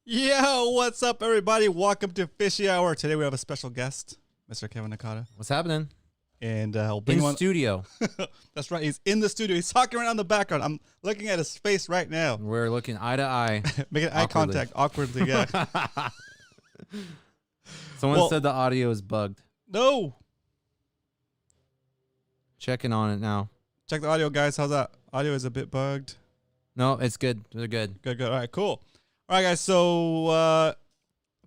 Yo, what's up, everybody? Welcome to Fishy Hour. Today we have a special guest, Mr. Kevin Nakada. What's happening? And we'll bring In one. studio. That's right. He's in the studio. He's talking around in the background. I'm looking at his face right now. We're looking eye to eye. Making eye contact awkwardly. Yeah. Someone said the audio is bugged. No. Checking on it now. Check the audio, guys. How's that? Audio is a bit bugged. No, it's good. They're good. Good. All right, cool. All right, guys. So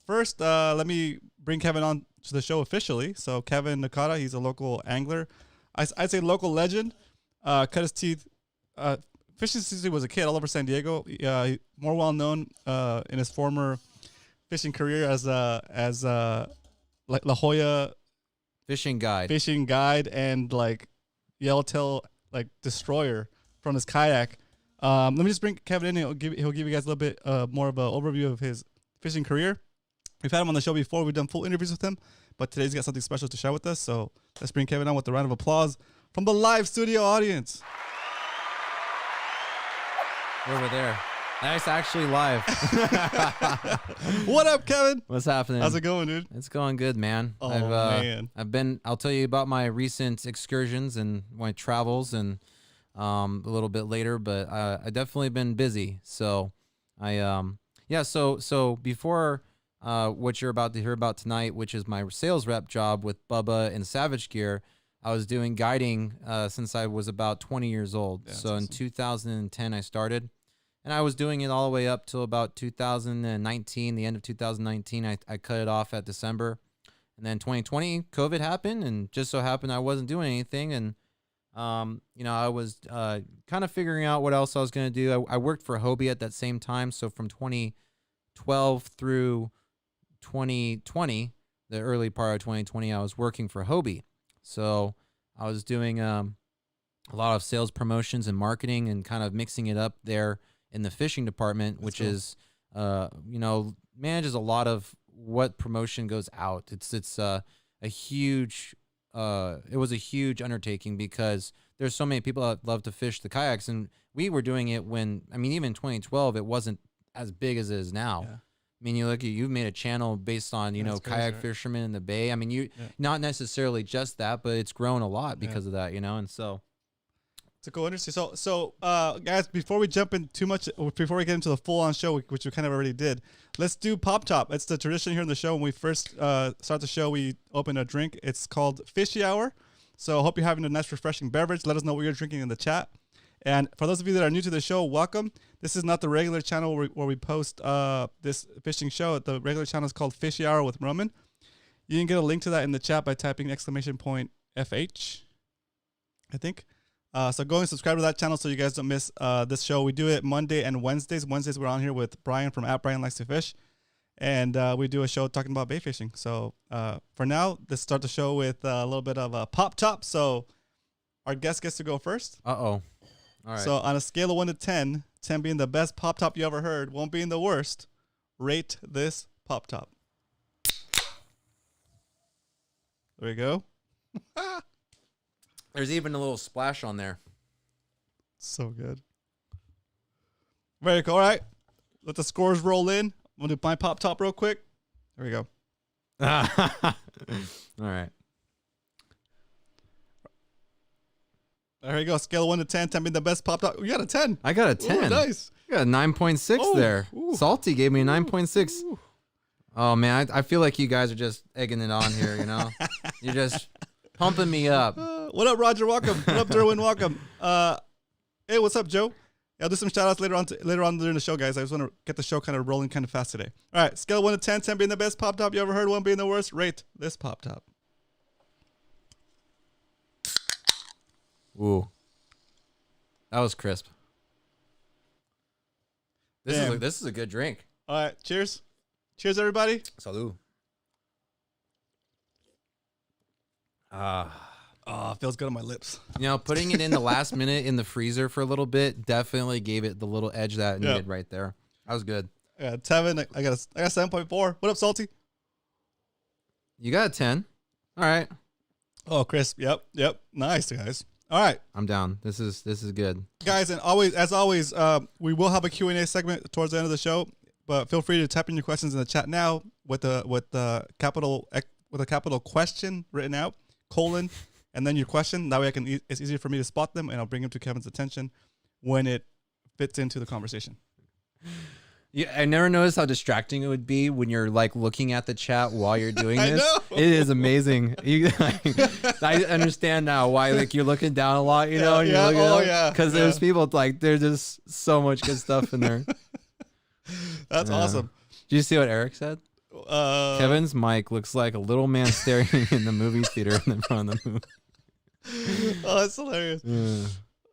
first, let me bring Kevin on to the show officially. So Kevin Nakada, he's a local angler. I'd say local legend. Cut his teeth fishing since he was a kid all over San Diego. More well known in his former fishing career as like La Jolla Fishing guide and like Yellowtail like destroyer from his kayak. Let me just bring Kevin in. He'll give you guys a little bit more of an overview of his fishing career. We've had him on the show before. We've done full interviews with him, but today's got something special to share with us. So let's bring Kevin on with a round of applause from the live studio audience. Over there. That's actually live. What up, Kevin? What's happening? How's it going, dude? It's going good, man. Oh, man. I'll tell you about my recent excursions and my travels and a little bit later, but I definitely been busy. So so before what you're about to hear about tonight, which is my sales rep job with Bubba and Savage Gear, I was doing guiding since I was about 20 years old. Yeah, so in awesome. 2010 I started, and I was doing it all the way up till about 2019. The end of 2019, I cut it off at December, and then 2020 COVID happened, and just so happened I wasn't doing anything, and I was kind of figuring out what else I was going to do. I worked for Hobie at that same time. So from 2012 through 2020, the early part of 2020, I was working for Hobie. So I was doing a lot of sales promotions and marketing and kind of mixing it up there in the fishing department, which is, manages a lot of what promotion goes out. It's a huge it was a huge undertaking because there's so many people that love to fish the kayaks, and we were doing it even in 2012, it wasn't as big as it is now. Yeah. I mean, you've made a channel based on, kayak fishermen in the Bay. I mean, not necessarily just that, but it's grown a lot because of that, and so. It's a cool industry. So, guys, before we jump in too much, before we get into the full-on show, which we kind of already did, let's do Pop Top. It's the tradition here in the show. When we first start the show, we open a drink. It's called Fishy Hour. So I hope you're having a nice, refreshing beverage. Let us know what you're drinking in the chat. And for those of you that are new to the show, welcome. This is not the regular channel where we post this fishing show. The regular channel is called Fishy Hour with Roman. You can get a link to that in the chat by typing !FH, I think. So go and subscribe to that channel so you guys don't miss this show. We do it Monday and Wednesdays. Wednesdays we're on here with Brian from Brian Likes to Fish. And we do a show talking about bait fishing. So for now, let's start the show with a little bit of a Pop Top. So our guest gets to go first. Uh-oh. All right. So on a scale of 1 to 10, 10 being the best Pop Top you ever heard, 1 being the worst, rate this Pop Top. There we go. There's even a little splash on there. So good. Very cool. All right. Let the scores roll in. I'm going to do my Pop Top real quick. There we go. All right. There you go. Scale of 1 to 10. 10 being the best Pop Top. You got a 10. I got a 10. Ooh, nice. You got a 9.6 there. Ooh. Salty gave me a 9.6. Oh, man. I feel like you guys are just egging it on here, You're just pumping me up. What up, Roger? Welcome. What up, Derwin? Welcome. Hey, what's up, Joe? I'll do some shout outs later on during the show, guys. I just want to get the show kind of rolling kind of fast today. All right. Scale of 1 to 10. 10 being the best Pop Top you ever heard. 1 being the worst. Rate this Pop Top. Ooh. That was crisp. This is a good drink. All right. Cheers. Cheers, everybody. Salud. Oh, it feels good on my lips. Putting it in the last minute in the freezer for a little bit definitely gave it the little edge that it needed right there. That was good. I got 7. I got 7.4. What up, Salty? You got a 10. All right. Oh, crisp. Yep. Nice, guys. All right. I'm down. This is good. Guys, and as always, we will have a Q&A segment towards the end of the show. but feel free to type in your questions in the chat now with the capital question written out, colon, and then your question. That way it's easier for me to spot them, and I'll bring them to Kevin's attention when it fits into the conversation. Yeah, I never noticed how distracting it would be when you're like looking at the chat while you're doing this. I know. It is amazing. I understand now why like you're looking down a lot, you know, and you're looking because there's people like there's just so much good stuff in there. That's awesome. Did you see what Eric said? Kevin's mic looks like a little man staring in the movie theater in the front of the movie. Oh, that's hilarious.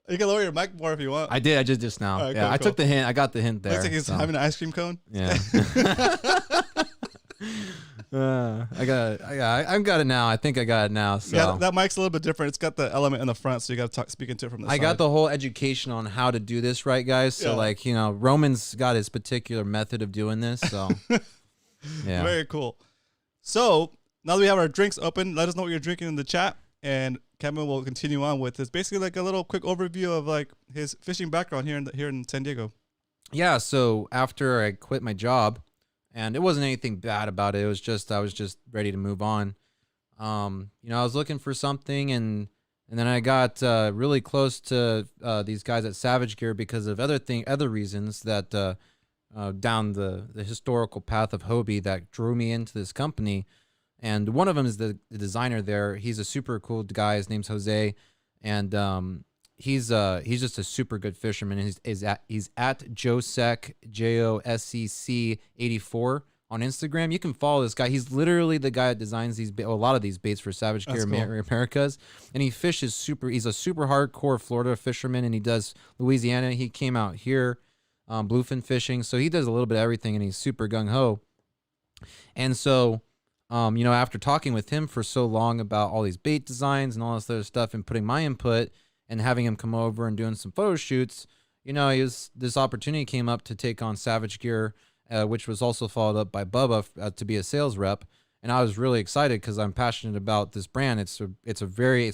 You can lower your mic more if you want. I did. I just now. Right, yeah, cool, I took the hint. I got the hint there. Looks like he's having an ice cream cone. Yeah. I got it now. I think I got it now. So. Yeah, that mic's a little bit different. It's got the element in the front, so you got to speak into it from the side. I got the whole education on how to do this right, guys. So like, you know, Roman's got his particular method of doing this. So yeah. Very cool. So now that we have our drinks open, let us know what you're drinking in the chat, and Kevin will continue on with this. Basically, like a little quick overview of like his fishing background here in San Diego. Yeah. So after I quit my job, and it wasn't anything bad about it. It was just I was just ready to move on. You know, I was looking for something, and then I got really close to these guys at Savage Gear because of other reasons that down the historical path of Hobie that drew me into this company. And one of them is the designer there. He's a super cool guy. His name's Jose, and he's just a super good fisherman. And he's at Josec JOSEC 84 on Instagram. You can follow this guy. He's literally the guy that designs a lot of these baits for Savage Gear Americas. And he fishes he's a super hardcore Florida fisherman, and he does Louisiana. He came out here, bluefin fishing. So he does a little bit of everything, and he's super gung ho. And so, you know, after talking with him for so long about all these bait designs and all this other stuff and putting my input and having him come over and doing some photo shoots, you know, this opportunity came up to take on Savage Gear, which was also followed up by Bubba to be a sales rep. And I was really excited because I'm passionate about this brand. It's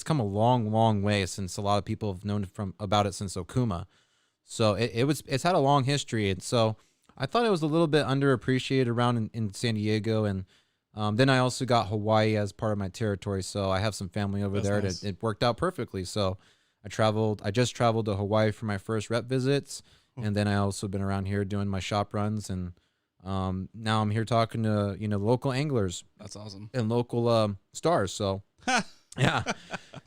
come a long way since a lot of people have known about it since Okuma. So it's had a long history. And so I thought it was a little bit underappreciated around in San Diego. And then I also got Hawaii as part of my territory. So I have some family over there. Nice. It worked out perfectly. So I just traveled to Hawaii for my first rep visits. And then I also been around here doing my shop runs. And now I'm here talking to, you know, local anglers. That's awesome. And local stars. So yeah.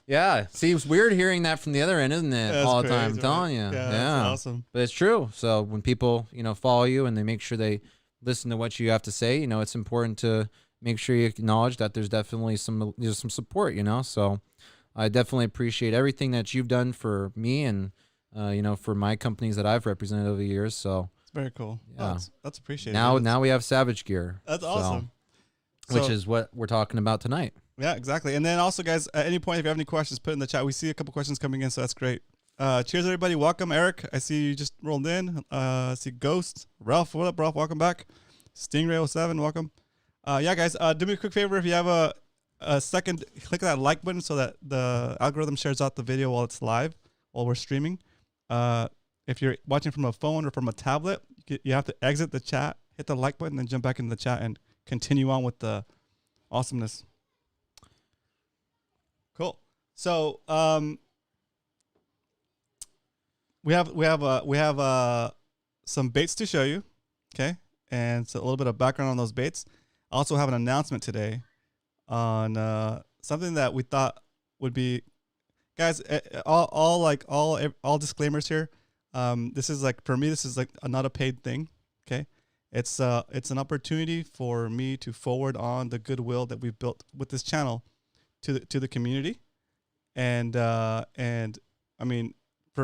Yeah. Seems weird hearing that from the other end, isn't it? All the time. I'm telling you. Yeah. That's awesome. But it's true. So when people, you know, follow you and they make sure they listen to what you have to say, you know, it's important to make sure you acknowledge that there's definitely some support, you know. So I definitely appreciate everything that you've done for me and, you know, for my companies that I've represented over the years. So it's very cool. Yeah. That's appreciated. Now we have Savage Gear. That's awesome. Which is what we're talking about tonight. Yeah, exactly. And then also, guys, at any point, if you have any questions, put in the chat. We see a couple questions coming in, so that's great. Cheers, everybody. Welcome, Eric. I see you just rolled in. I see Ghost. Ralph, what up, Ralph? Welcome back. Stingray 07, welcome. Yeah, guys, do me a quick favor. If you have a second, click that like button so that the algorithm shares out the video while it's live, while we're streaming. If you're watching from a phone or from a tablet, you have to exit the chat, hit the like button, and jump back into the chat and continue on with the awesomeness. Cool. So we have some baits to show you, okay, and so a little bit of background on those baits. I also have an announcement today on something that we thought would be, guys. All disclaimers here. This is like, for me, this is like not a paid thing. Okay, it's an opportunity for me to forward on the goodwill that we've built with this channel to the community, and I mean,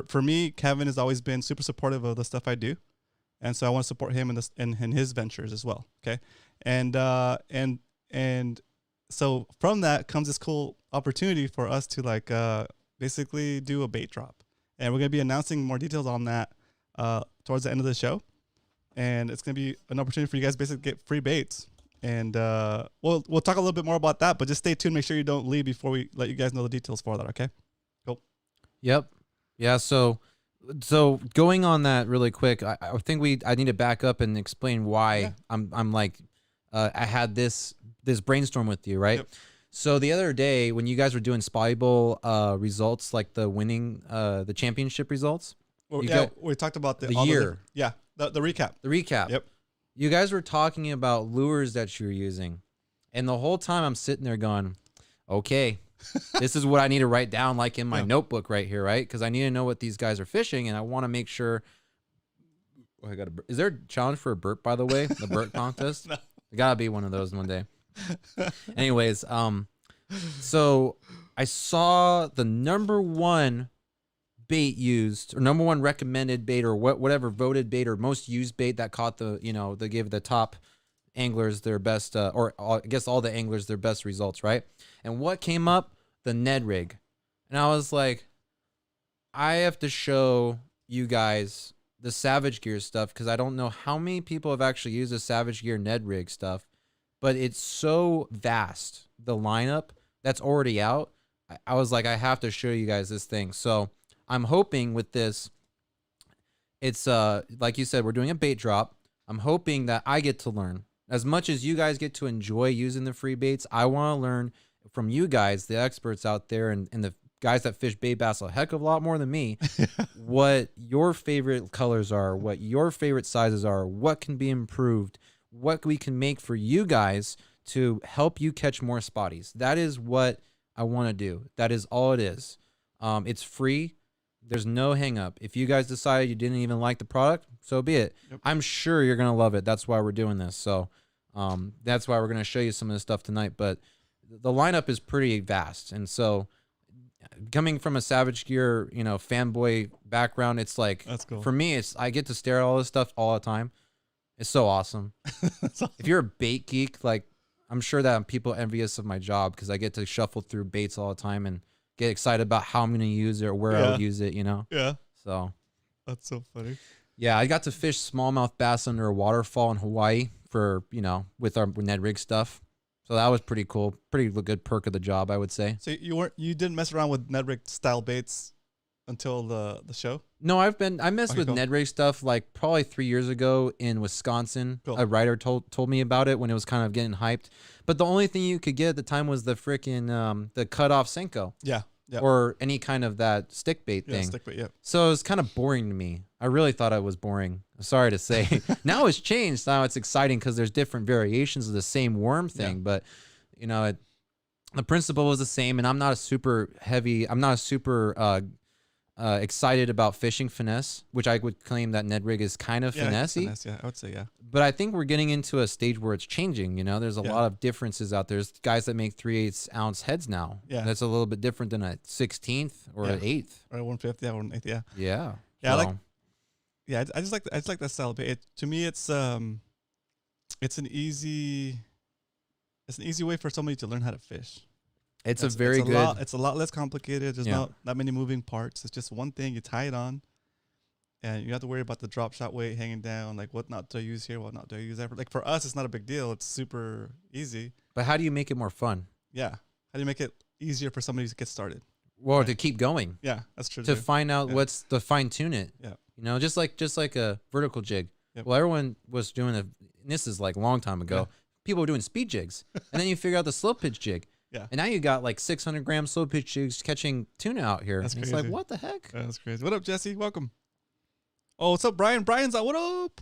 for me, Kevin has always been super supportive of the stuff I do, and so I want to support him in his ventures as well. Okay, and so from that comes this cool opportunity for us to like basically do a bait drop, and we're gonna be announcing more details on that towards the end of the show, and it's gonna be an opportunity for you guys basically to get free baits. And we'll talk a little bit more about that, but just stay tuned. Make sure you don't leave before we let you guys know the details for that. Okay, cool. Yep. Yeah. So So going on that really quick, I think I need to back up and explain why I'm like I had this brainstorm with you, right? Yep. So the other day when you guys were doing Spotty results, like the winning the championship results, Well, you we talked about the year. The recap. The recap. Yep. You guys were talking about lures that you're using, and the whole time I'm sitting there going, okay. This is what I need to write down, like in my notebook right here, right? Because I need to know what these guys are fishing, and I want to make sure. Oh, is there a challenge for a burp, by the way? The burp contest? No. There gotta be one of those one day. Anyways, so I saw the #1 bait used, or #1 recommended bait, or whatever voted bait or most used bait that caught they gave the top anglers their best, or I guess all the anglers their best results, right? And what came up? The Ned rig. And I was like, I have to show you guys the Savage Gear stuff, because I don't know how many people have actually used the Savage Gear Ned rig stuff, but it's so vast, the lineup that's already out. I was like, I have to show you guys this thing. So I'm hoping with this, it's like you said, we're doing a bait drop. I'm hoping that I get to learn. As much as you guys get to enjoy using the free baits, I want to learn from you guys, the experts out there, and the guys that fish bait bass a heck of a lot more than me, what your favorite colors are, what your favorite sizes are, what can be improved, what we can make for you guys to help you catch more spotties. That is what I want to do. That is all it is. It's free. There's no hang up. If you guys decided you didn't even like the product, so be it. Yep. I'm sure you're going to love it. That's why we're doing this. So that's why we're going to show you some of this stuff tonight. But the lineup is pretty vast. And so coming from a Savage Gear, fanboy background, it's like, that's cool. For me, I get to stare at all this stuff all the time. It's so awesome. Awesome. If you're a bait geek, like, I'm sure that people are envious of my job, because I get to shuffle through baits all the time and get excited about how I'm going to use it or where I would use it, Yeah. So that's so funny. Yeah, I got to fish smallmouth bass under a waterfall in Hawaii for, with our Ned rig stuff. So that was pretty cool. Pretty good perk of the job, I would say. So you didn't mess around with Ned rig style baits until the show? No, I messed with Ned rig stuff like probably 3 years ago in Wisconsin. Cool. A writer told me about it when it was kind of getting hyped. But the only thing you could get at the time was the freaking the cut off Senko. Yeah. Yeah. Or any kind of that stick bait thing. Stick bait, yeah. So it was kind of boring to me. I really thought it was boring. Sorry to say. Now it's changed. Now it's exciting because there's different variations of the same worm thing. Yeah. But, the principle was the same. And I'm not a super excited about fishing finesse, which I would claim that Ned rig is kind of finessey. Yeah, I would say, yeah. But I think we're getting into a stage where it's changing. There's a lot of differences out there. There's guys that make 3/8 ounce heads now. Yeah, that's a little bit different than a 16th or an 8th or a 1/5. Yeah, or an 1/8. Yeah. Yeah. Yeah. So, I just like that style. To me, it's an easy way for somebody to learn how to fish. It's a lot less complicated. There's not that many moving parts. It's just one thing. You tie it on, and you have to worry about the drop shot weight hanging down, like what not to use here, what not to use ever. Like for us, it's not a big deal. It's super easy. But how do you make it more fun? Yeah. How do you make it easier for somebody to get started? Well, to keep going. Yeah, that's true. To find out what's to fine tune it. Yeah. Just like a vertical jig. Yep. Well, everyone was doing and this is like a long time ago. Yeah. People were doing speed jigs, and then you figure out the slow pitch jig. Yeah. And now you got like 600 gram slow pitch jigs catching tuna out here. That's crazy. It's like, what the heck? That's crazy. What up, Jesse? Welcome. Oh, what's up, Brian? Brian's out. What up?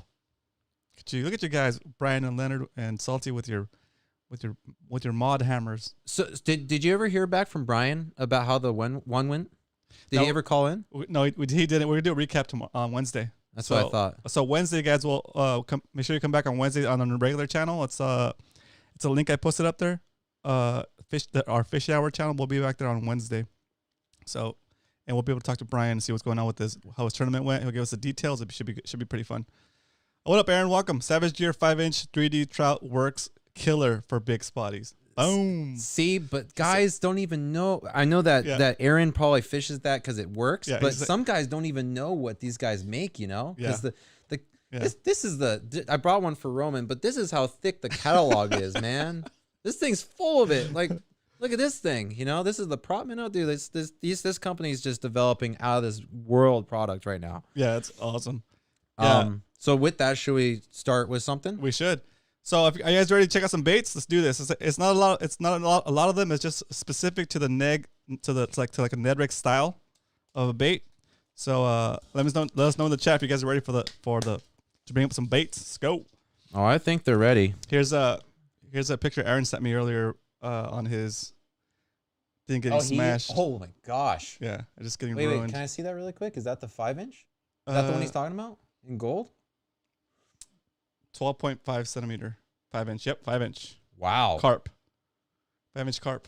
Look at you guys, Brian and Leonard and Salty with your mod hammers. So did you ever hear back from Brian about how the one went? Did he ever call in? No, he didn't. We're gonna do a recap on Wednesday. That's what I thought. So Wednesday, guys, will make sure you come back on Wednesday on the regular channel. It's a link I posted up there. Our Fishy Hour channel will be back there on Wednesday. So, and we'll be able to talk to Brian and see what's going on with this, how his tournament went. He'll give us the details. It should be pretty fun. What up, Aaron? Welcome. Savage Gear 5-inch 3D trout works killer for big spotties. Boom. See, but guys don't even know. I know that Aaron probably fishes that because it works, but some guys don't even know what these guys make, because this is I brought one for Roman, but this is how thick the catalog is, man. This thing's full of it. Like, Look at this thing. You know, this is the prop minnow, dude. This company is just developing out of this world product right now. Yeah, it's awesome. Yeah. So with that, should we start with something? We should. So if are you guys ready to check out some baits? Let's do this. It's not a lot. It's not a lot of them. It's just specific to the neg to like a Ned rig style of a bait. So let us know in the chat if you guys are ready for the to bring up some baits. Let's go. Oh, I think they're ready. Here's a picture Aaron sent me earlier on his thing getting smashed. Oh my gosh. Yeah, just getting Wait, ruined. can I see that really quick? Is that the 5-inch? Is that the one he's talking about in gold? 12.5 centimeter, 5-inch. Yep, 5-inch. Wow. Carp. 5-inch carp.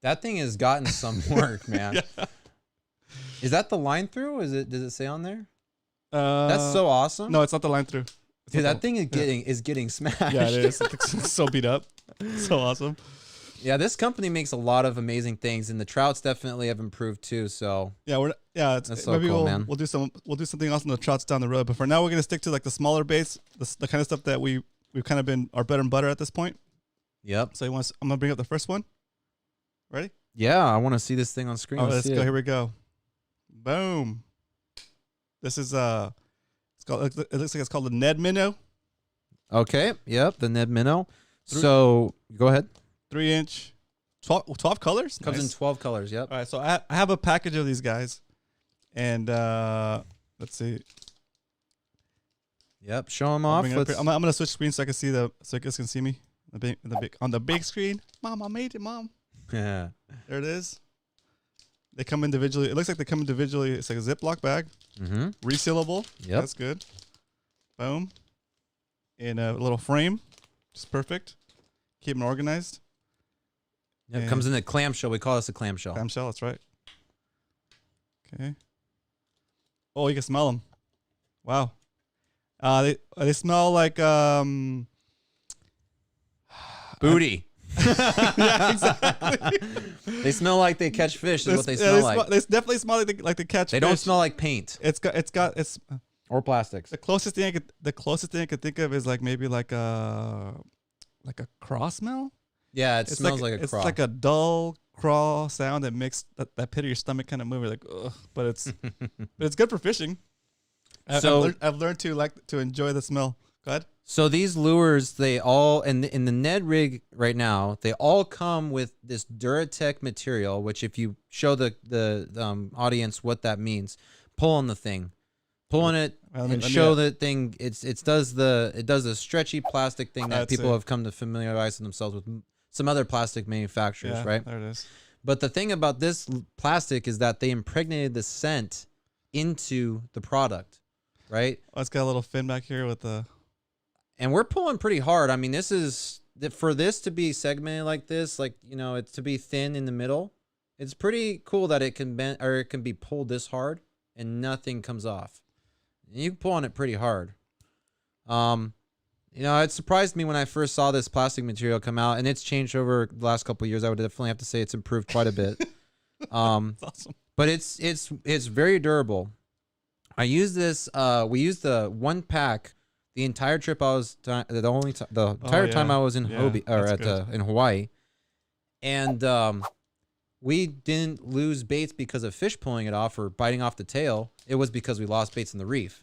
That thing has gotten some work, man. Yeah. Is that the line through? Does it say on there? That's so awesome. No, it's not the line through. Dude, that thing is getting smashed. Yeah, it is. It's so beat up. So awesome. Yeah, this company makes a lot of amazing things, and the trouts definitely have improved too. So yeah, that's so maybe cool, man. we'll do something else in the trouts down the road. But for now, we're gonna stick to like the smaller baits, the kind of stuff that we've kind of been our bread and butter at this point. Yep. So I'm gonna bring up the first one. Ready? Yeah, I want to see this thing on screen. Oh, let's go. Here we go. Boom. This is it looks like it's called the Ned Minnow. Okay. Yep. The Ned Minnow. So go ahead. 3-inch, 12 colors. Comes in 12 colors. Yep. All right, so I have a package of these guys, and let's see. Yep. Show them off. I'm gonna switch screens so I can see so you guys can see me on the big screen. Mom, I made it, Mom. Yeah. There it is. They come individually. It looks like they come individually. It's like a Ziploc bag, resealable. Yep. That's good. Boom. In a little frame, just perfect. Keep them organized. It comes in a clamshell. We call this a clamshell. Clamshell, that's right. Okay. Oh, you can smell them. Wow. They smell like booty. Yeah, exactly. They smell like they catch fish. Is what they smell like. They definitely smell like they catch. They don't smell like paint. It's Or plastics. The closest thing I could think of is like maybe like a craw smell. Yeah, it smells like a craw. It's like a dull craw sound that makes that pit of your stomach kind of move. You're like, ugh. But it's good for fishing. So I've learned to enjoy the smell. Go ahead. So these lures, they all in the Ned rig right now, they all come with this Duratec material. Which, if you show the audience what that means, pull on the thing, pull on it, and show the thing. It does the stretchy plastic thing that people have come to familiarize themselves with some other plastic manufacturers, right? There it is. But the thing about this plastic is that they impregnated the scent into the product, right? Oh, it's got a little fin back here with the. And we're pulling pretty hard. I mean, for this to be segmented like this, like, you know, it's to be thin in the middle. It's pretty cool that it can bend or it can be pulled this hard and nothing comes off. You can pull on it pretty hard. You know, it surprised me when I first saw this plastic material come out, and it's changed over the last couple of years. I would definitely have to say it's improved quite a bit. That's awesome. But it's very durable. I use this. We used the one pack the entire trip. I was the entire time I was in in Hawaii, and we didn't lose baits because of fish pulling it off or biting off the tail. It was because we lost baits in the reef.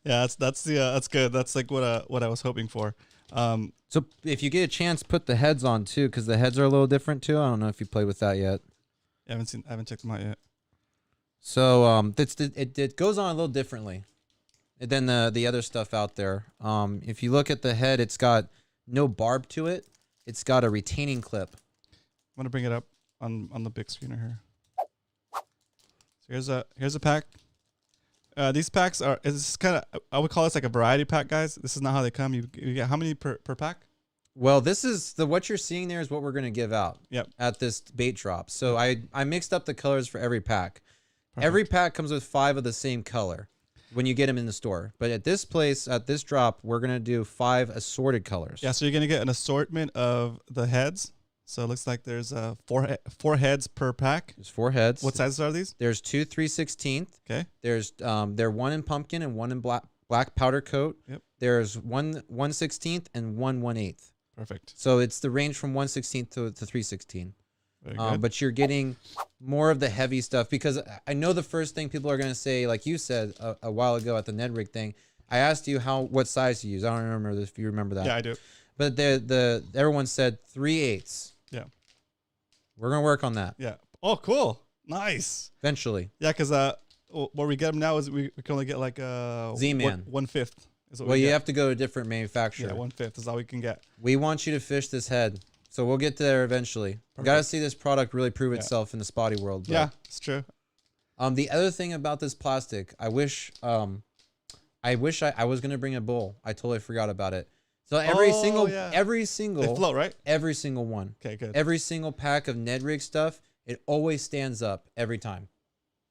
Yeah, that's good. That's like what I was hoping for. So if you get a chance, put the heads on too, because the heads are a little different too. I don't know if you played with that yet. I haven't checked them out yet. So it goes on a little differently than the other stuff out there. If you look at the head, it's got no barb to it. It's got a retaining clip. I'm gonna bring it up on the big screen right here. So here's a pack. These packs it's kind of, I would call this like a variety pack, guys. This is not how they come. You get how many per pack? Well, this is what you're seeing there is what we're going to give out. Yep. At this bait drop. So I mixed up the colors for every pack. Perfect. Every pack comes with 5 of the same color when you get them in the store. But at this place, at this drop, we're going to do 5 assorted colors. Yeah, so you're going to get an assortment of the heads. So it looks like there's 4 heads per pack. There's 4 heads. What sizes are these? There's 2 3/16. Okay. There's they're 1 in pumpkin and 1 in black powder coat. Yep. There's 1 1/16 and 1 1/8. Perfect. So it's the range from 1/16 to 3/16. Very good. But you're getting more of the heavy stuff, because I know the first thing people are going to say, like you said a while ago at the Ned Rig thing, I asked you what size you use. I don't remember if you remember that. Yeah, I do. But everyone said 3/8. Yeah. We're going to work on that. Yeah. Oh, cool. Nice. Eventually. Yeah, because where we get them now is we can only get like Z-Man. 1/5. Well, you have to go to a different manufacturer. Yeah, 1/5 is all we can get. We want you to fish this head. So we'll get there eventually. We got to see this product really prove itself in the spotty world. But, yeah, it's true. The other thing about this plastic, I wish I was gonna bring a bowl. I totally forgot about it. So every single They float, right? every single one. Okay, good. Every single pack of Ned Rig stuff, it always stands up every time.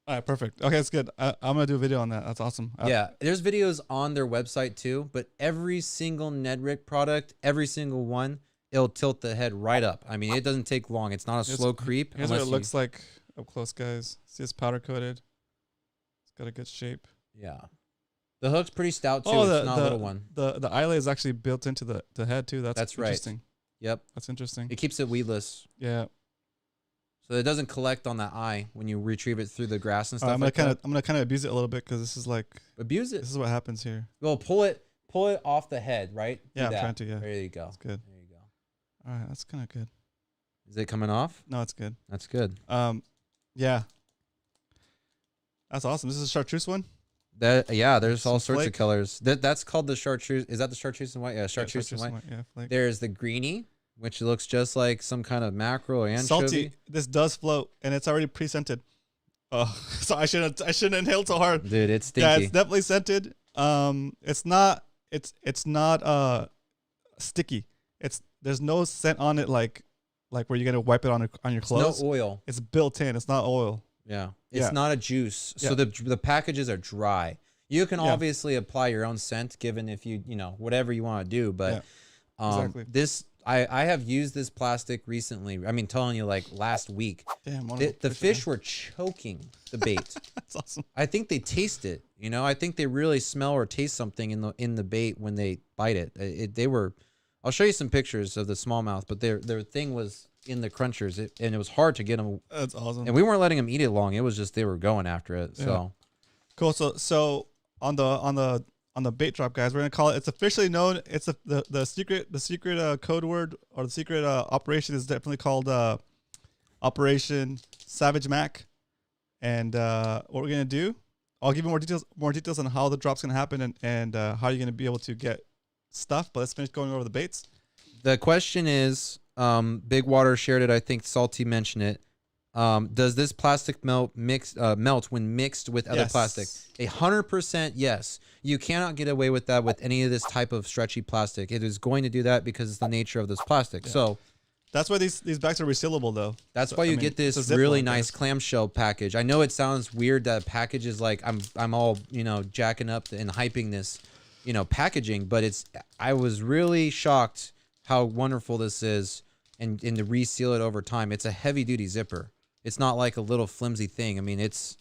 All right, perfect. Okay, that's good. I'm gonna do a video on that. That's awesome. Yeah, there's videos on their website too, but every single Ned Rig product, every single one, it'll tilt the head right up. I mean, it doesn't take long. It's not a slow creep. Here's what it looks like up close, guys. See, it's powder coated. It's got a good shape. Yeah. The hook's pretty stout too. Oh, it's not a little one. The eyelet is actually built into the head too. That's right. Interesting. Yep. That's interesting. It keeps it weedless. Yeah. So it doesn't collect on that eye when you retrieve it through the grass and stuff. I'm gonna kind of abuse it a little bit because this is like abuse it. This is what happens here. Well, pull it off the head, right? Yeah, I'm trying to. Yeah. There you go. That's good. There you go. All right, that's kind of good. Is it coming off? No, it's good. That's good. Yeah. That's awesome. This is a chartreuse one. There's all sorts flake. of colors. That's called the chartreuse. Is that the chartreuse and white? Yeah, chartreuse and white. Yeah, flake. There's the greenie, which looks just like some kind of mackerel or anchovy. Salty. This does float, and it's already pre-scented. Oh, so I shouldn't inhale so hard. Dude, it's stinky. Yeah, it's definitely scented. It's not sticky. There's no scent on it like where you're gonna wipe it on your clothes. No oil. It's built in. It's not oil. Yeah, it's not a juice. So Yeah. the packages are dry. You can obviously apply your own scent, given if you whatever you want to do. But exactly. this I have used this plastic recently. I mean, telling you like last week. Damn, the fish were choking the bait. That's awesome. I think they taste it. I think they really smell or taste something in the bait when they bite it. They were. I'll show you some pictures of the smallmouth, but their thing was in the crunchers, and it was hard to get them. That's awesome. And we weren't letting them eat it long. It was just they were going after it. Yeah. So cool. So on the bait drop, guys, we're gonna call it. It's officially known. It's the secret code word, or the secret operation is definitely called Operation Savage Mac. And what we're gonna do, I'll give you more details on how the drop's gonna happen and how you're gonna be able to get stuff. But let's finish going over the baits. the question is, Big Water shared it. I think Salty mentioned it. Does this plastic melt when mixed with other plastic? 100% yes. You cannot get away with that with any of this type of stretchy plastic. It is going to do that because it's the nature of this plastic. Yeah. So that's why these bags are resealable, though. That's why you get this really nice clamshell package. I know it sounds weird that package is like I'm all jacking up and hyping this packaging, but I was really shocked how wonderful this is, and to reseal it over time. It's a heavy duty zipper. It's not like a little flimsy thing. I mean, it's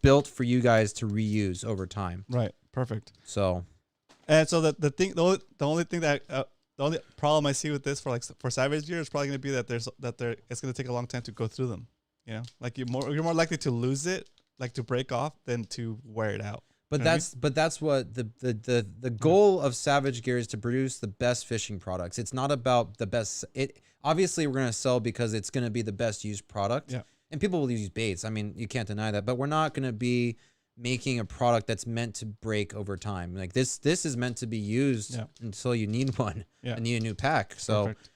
built for you guys to reuse over time. Right. Perfect. So, and so the only problem I see with this for Savage Gear is probably going to be that it's going to take a long time to go through them. You're more likely to lose it, like to break off, than to wear it out. But that's what the goal of Savage Gear is, to produce the best fishing products. It's not about the best. Obviously we're going to sell because it's going to be the best used product. Yeah. And people will use baits. I mean, you can't deny that. But we're not going to be making a product that's meant to break over time. Like this is meant to be used until you need one and need a new pack. So perfect.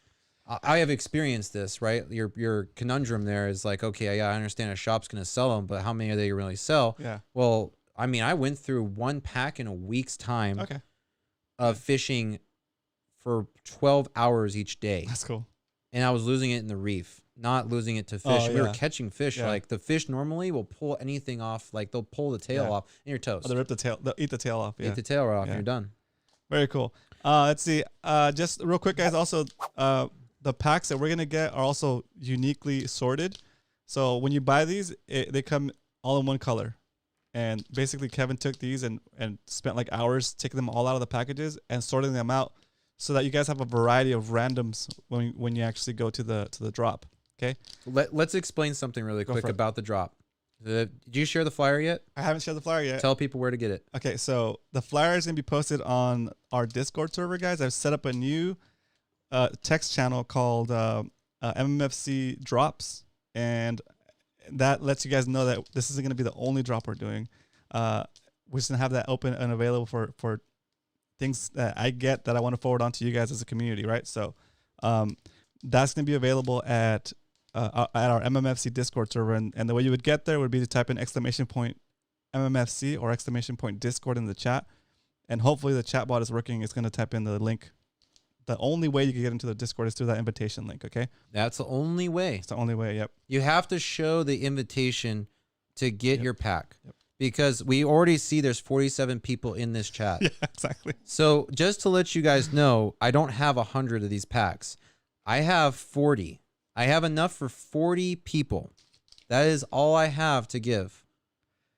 I have experienced this, right? Your conundrum there is like, okay, yeah, I understand a shop's going to sell them, but how many are they really sell? Yeah. Well, I mean, I went through one pack in a week's time of fishing for 12 hours each day. That's cool. And I was losing it in the reef, not losing it to fish. We were catching fish. Yeah. Like the fish normally will pull anything off. Like they'll pull the tail off and you're toast. Oh, they rip the tail. They'll eat the tail off. Yeah. Eat the tail off and you're done. Very cool. Let's see. Just real quick, guys. Also, the packs that we're going to get are also uniquely sorted. So when you buy these, they come all in one color. And basically, Kevin took these and spent like hours taking them all out of the packages and sorting them out so that you guys have a variety of randoms when you actually go to the drop. Okay. Let's explain something really quick about the drop. Did you share the flyer yet? I haven't shared the flyer yet. Tell people where to get it. Okay, so the flyer is gonna be posted on our Discord server, guys. I've set up a new text channel called MMFC Drops, and that lets you guys know that this isn't gonna be the only drop we're doing. We're just gonna have that open and available for things that I get that I want to forward on to you guys as a community, right? So that's gonna be available at our MMFC Discord server, and the way you would get there would be to type in !MMFC or !Discord in the chat, and hopefully the chat bot is working. It's going to type in the link. The only way you can get into the Discord is through that invitation link, okay? That's the only way. It's the only way, yep. You have to show the invitation to get your pack, because we already see there's 47 people in this chat. Yeah, exactly. So just to let you guys know, I don't have 100 of these packs. I have 40. I have enough for 40 people. That is all I have to give.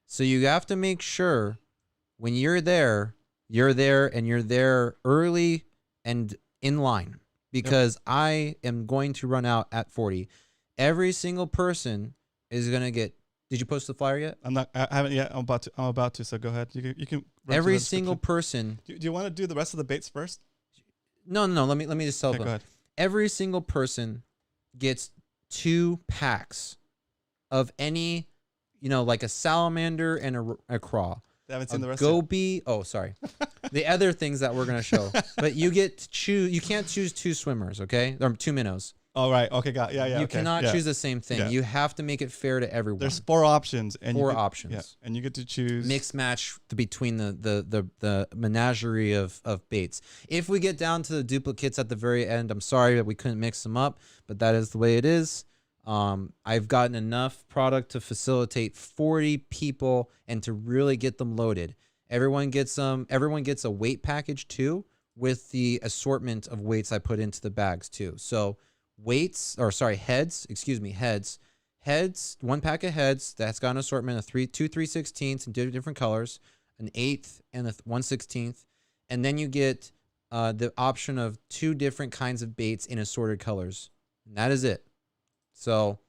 So you have to make sure when you're there and you're there early and in line, because I am going to run out at 40. Every single person is going to get. Did you post the flyer yet? I haven't yet. I'm about to. So go ahead. You can. Every single person. Do you want to do the rest of the baits first? No. Let me just tell them. Go ahead. Every single person gets 2 packs of any, like a salamander and a craw. They haven't seen the rest. Goby. Oh, sorry. The other things that we're gonna show, but you get to choose. You can't choose 2 swimmers, okay? Or 2 minnows. All right. Okay. Got. Yeah. You cannot choose the same thing. Yeah. You have to make it fair to everyone. There's 4 options. And 4 options. Yeah. And you get to choose. Mix match between the menagerie of baits. If we get down to the duplicates at the very end, I'm sorry that we couldn't mix them up, but that is the way it is. I've gotten enough product to facilitate 40 people and to really get them loaded. Everyone gets a weight package too, with the assortment of weights I put into the bags too. So heads, 1 pack of heads that's got an assortment of 2 3/16 in different colors, an 1/8 and a 1/16, and then you get the option of 2 different kinds of baits in assorted colors, and that is it. So,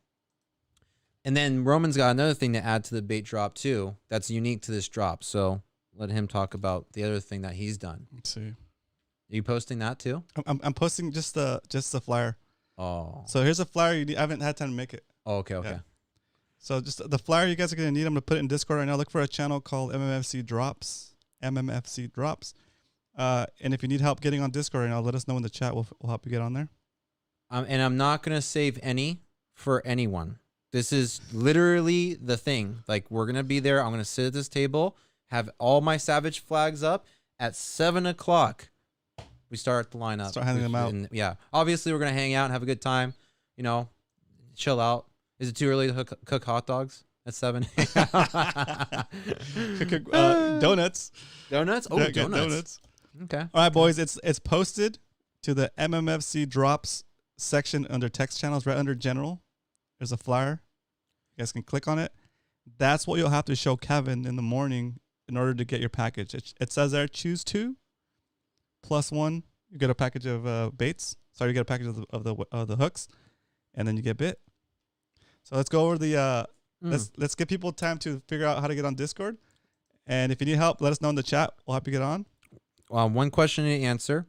and then Roman's got another thing to add to the bait drop too that's unique to this drop, so let him talk about the other thing that he's done. Let's see. Are you posting that too? I'm posting just the flyer. Oh. So here's a flyer. I haven't had time to make it. Oh, okay. Yeah. So just the flyer you guys are gonna need. I'm gonna put it in Discord right now. Look for a channel called MMFC Drops. MMFC Drops. And if you need help getting on Discord right now, let us know in the chat. We'll help you get on there. And I'm not gonna save any for anyone. This is literally the thing. Like, we're gonna be there. I'm gonna sit at this table, have all my Savage flags up at 7:00. We start the lineup. Start handing them out. And, yeah. Obviously, we're going to hang out and have a good time. Chill out. Is it too early to cook hot dogs at 7? Donuts. Donuts? Oh, Yeah, donuts. Okay. All right, boys. It's posted to the MMFC Drops section under text channels, right under General. There's a flyer. You guys can click on it. That's what you'll have to show Kevin in the morning in order to get your package. It says there, choose 2. +1, you get a package of baits. Sorry, you get a package of the hooks, and then you get bit. So let's go over the let's give people time to figure out how to get on Discord. And if you need help, let us know in the chat. We'll help you get on. One question to answer: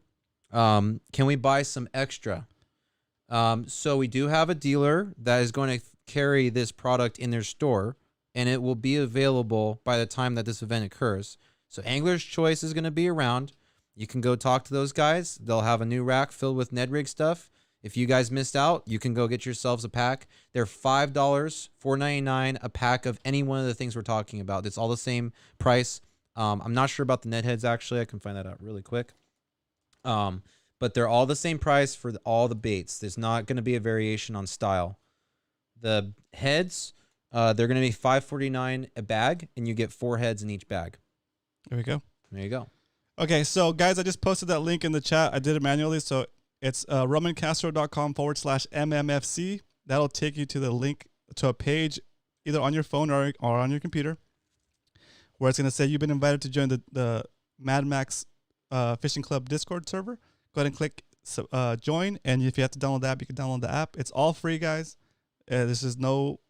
can we buy some extra? So we do have a dealer that is going to carry this product in their store, and it will be available by the time that this event occurs. So Angler's Choice is going to be around. You can go talk to those guys. They'll have a new rack filled with Ned Rig stuff. If you guys missed out, you can go get yourselves a pack. They're $5, $4.99 a pack of any one of the things we're talking about. It's all the same price. I'm not sure about the Ned heads, actually. I can find that out really quick. But they're all the same price for all the baits. There's not going to be a variation on style. The heads, they're going to be $5.49 a bag, and you get 4 heads in each bag. There we go. There you go. Okay, so guys, I just posted that link in the chat. I did it manually, so it's romancastro.com/MMFC. That'll take you to the link to a page either on your phone or on your computer where it's going to say you've been invited to join the Mad Max Fishing Club Discord server. go ahead and click join. And if you have to download the app, you can download the app. It's all free, guys. This is no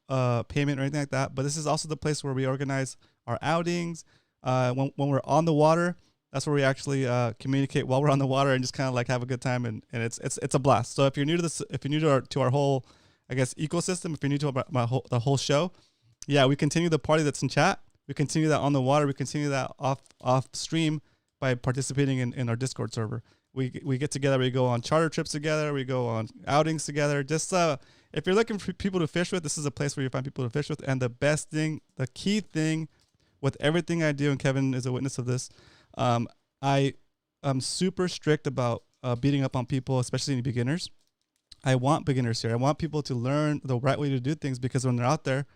payment or anything like that. But this is also the place where we organize our outings. When we're on the water, that's where we actually communicate while we're on the water and just kind of like have a good time. And it's a blast. So if you're new to this, if you're new to our whole, I guess, ecosystem, if you're new to the whole show, yeah, we continue the party that's in chat. We continue that on the water. We continue that off stream by participating in our Discord server. We get together. We go on charter trips together. We go on outings together. Just if you're looking for people to fish with, this is a place where you find people to fish with. And the best thing, the key thing with everything I do, and Kevin is a witness of this, I'm super strict about beating up on people, especially any beginners. I want beginners here. I want people to learn the right way to do things, because when they're out there,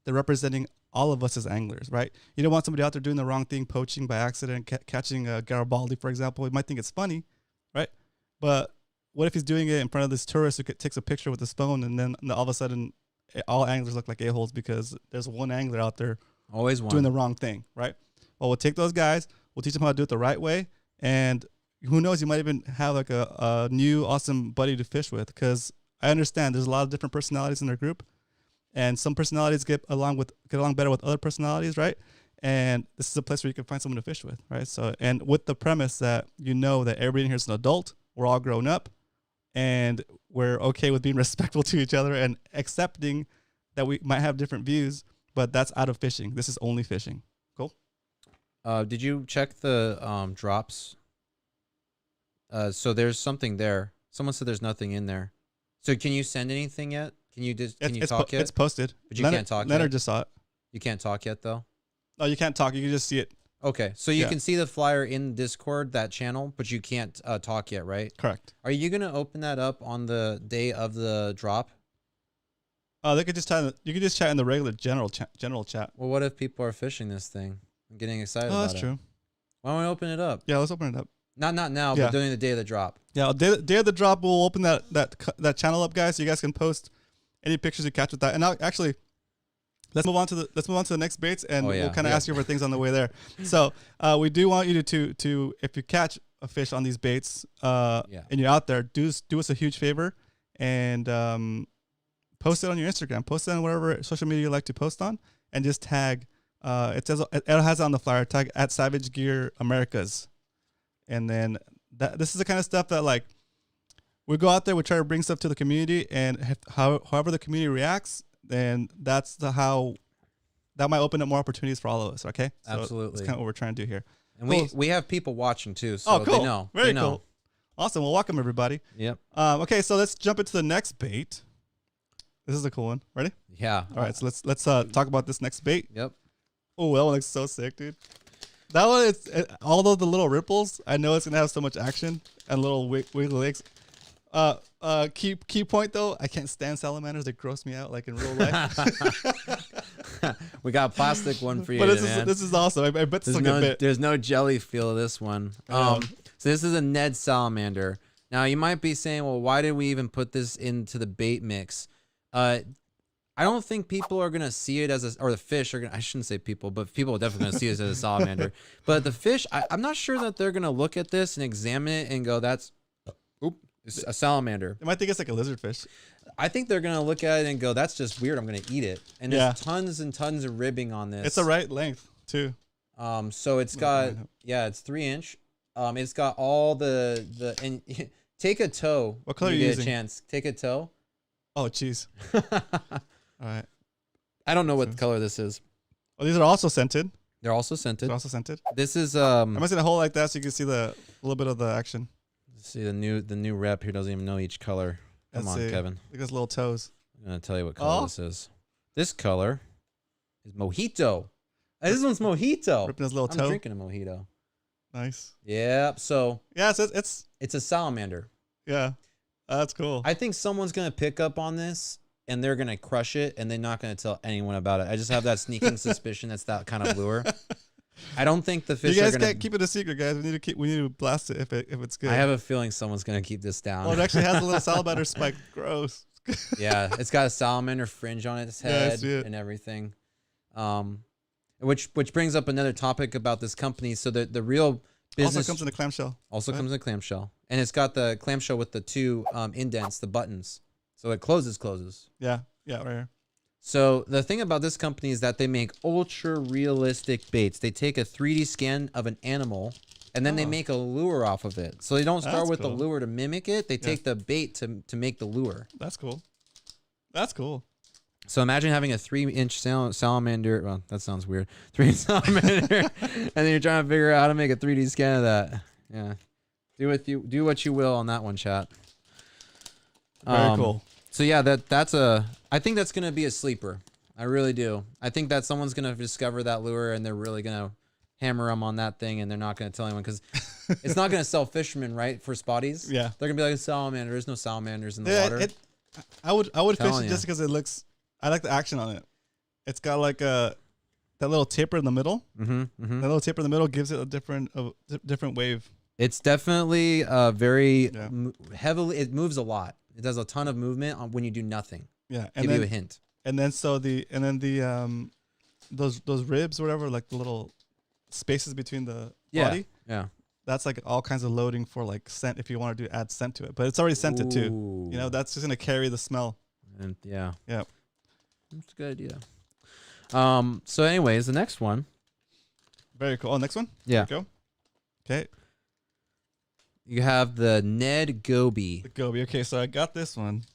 they're representing all of us as anglers, right? You don't want somebody out there doing the wrong thing, poaching by accident, catching a Garibaldi, for example. You might think it's funny, right? But what if he's doing it in front of this tourist who takes a picture with his phone, and then all of a sudden all anglers look like a-holes because there's one angler out there always one doing the wrong thing, right? Well, we'll take those guys, we'll teach them how to do it the right way, and who knows, you might even have like a new awesome buddy to fish with, because I understand there's a lot of different personalities in their group, and some personalities get along better with other personalities, right? And this is a place where you can find someone to fish with, right? So, and with the premise that you know that everybody in here is an adult, we're all grown up, and we're okay with being respectful to each other and accepting that we might have different views, but that's out of fishing. This is only fishing. Cool. Did you check the drops? So there's something there. Someone said there's nothing in there. So can you send anything yet? Can you talk yet? It's posted. But you can't talk Leonard yet? just saw it. You can't talk yet, though? Oh, you can't talk. You can just see it. Okay. So you can see the flyer in Discord, that channel, but you can't talk yet, right? Correct. Are you going to open that up on the day of the drop? They could just chat. You could just chat in the regular general chat. Well, what if people are fishing this thing? I'm getting excited about it. Oh, that's true. Why don't we open it up? Yeah, let's open it up. Not now, but during the day of the drop. Yeah, day of the drop, we'll open that channel up, guys, so you guys can post any pictures you catch with that. And now, actually, let's move on to the next baits, and we'll kind of ask you for things on the way there. So we do want you to if you catch a fish on these baits, and you're out there, do us a huge favor and post it on your Instagram, post it on whatever social media you like to post on, and just tag. It has it on the flyer. Tag at Savage Gear Americas. And then this is the kind of stuff that, like, we go out there, we try to bring stuff to the community, and however the community reacts, then that might open up more opportunities for all of us. Okay, so absolutely, that's kind of what we're trying to do here. And we have people watching too, so cool. they know. Very cool. Awesome. Well, welcome everybody. Yep. Okay, so let's jump into the next bait. This is a cool one. Ready? Yeah. All right. So let's talk about this next bait. Yep. Oh, that one looks so sick, dude. That one is, although the little ripples, I know it's gonna have so much action and little wiggly legs. Key point though, I can't stand salamanders. They gross me out, like in real life. We got a plastic one for you, but man. This is awesome. I bet this will get bit. There's no jelly feel of this one. So this is a Ned salamander. Now you might be saying, well, why did we even put this into the bait mix? I don't think people are gonna see it as or the fish are gonna. I shouldn't say people, but people are definitely gonna see it as a salamander. But the fish, I'm not sure that they're gonna look at this and examine it and go, "That's, it's a salamander." They might think it's like a lizard fish. I think they're gonna look at it and go, "That's just weird. I'm gonna eat it." And there's tons and tons of ribbing on this. It's the right length too. So it's got it's 3-inch. It's got all the and take a toe. What color are you get using? A chance. Take a toe. Oh, jeez. All right. I don't know what color this is. Oh, these are also scented. They're also scented. They're also scented. This is I'm gonna set a hole like that so you can see a little bit of the action. See the new rep here doesn't even know each color. Come on, Kevin. Look at his little toes. I'm gonna tell you what color this is. This color is mojito. This one's mojito. Ripping his little toe. I'm drinking a mojito. Nice. Yeah. So yeah, it's a salamander. Yeah, that's cool. I think someone's gonna pick up on this and they're gonna crush it, and they're not gonna tell anyone about it. I just have that sneaking suspicion that's that kind of lure. I don't think the fish. You guys are gonna can't keep it a secret, guys. We need to blast it if it's good. I have a feeling someone's gonna keep this down. Oh, it actually has a little salamander spike. Gross. Yeah, it's got a salamander fringe on its head and everything. Which brings up another topic about this company. So the real Also comes in a clamshell. Also Right? comes in a clamshell, and it's got the clamshell with the two indents, the buttons, so it closes. Yeah, right here. So the thing about this company is that they make ultra realistic baits. They take a 3D scan of an animal, and then they make a lure off of it. So they don't start with the lure to mimic it. They take the bait to make the lure. That's cool. That's cool. So imagine having a 3-inch salamander. Well, that sounds weird. 3-inch salamander, and then you're trying to figure out how to make a 3D scan of that. Yeah, do what you will on that one, chat. Very cool. So yeah, I think that's gonna be a sleeper. I really do. I think that someone's gonna discover that lure and they're really gonna hammer them on that thing, and they're not gonna tell anyone because it's not gonna sell fishermen, right? For spotties. Yeah. They're gonna be like, salamander. There's no salamanders in the water. I would fish it just because it looks. I like the action on it. It's got like that little taper in the middle. That little taper in the middle gives it a different wave. It's definitely very heavily. It moves a lot. It does a ton of movement when you do nothing. Yeah, and give you a hint. And then those ribs or whatever, like the little spaces between the body. Yeah. That's like all kinds of loading for like scent if you want to add scent to it. But it's already scented too. You know, that's just gonna carry the smell. And yeah. That's a good idea. So anyways, the next one. Very cool. Oh, next one? Yeah. There we go. Okay. You have the Ned Goby. The Goby. Okay, so I got this one.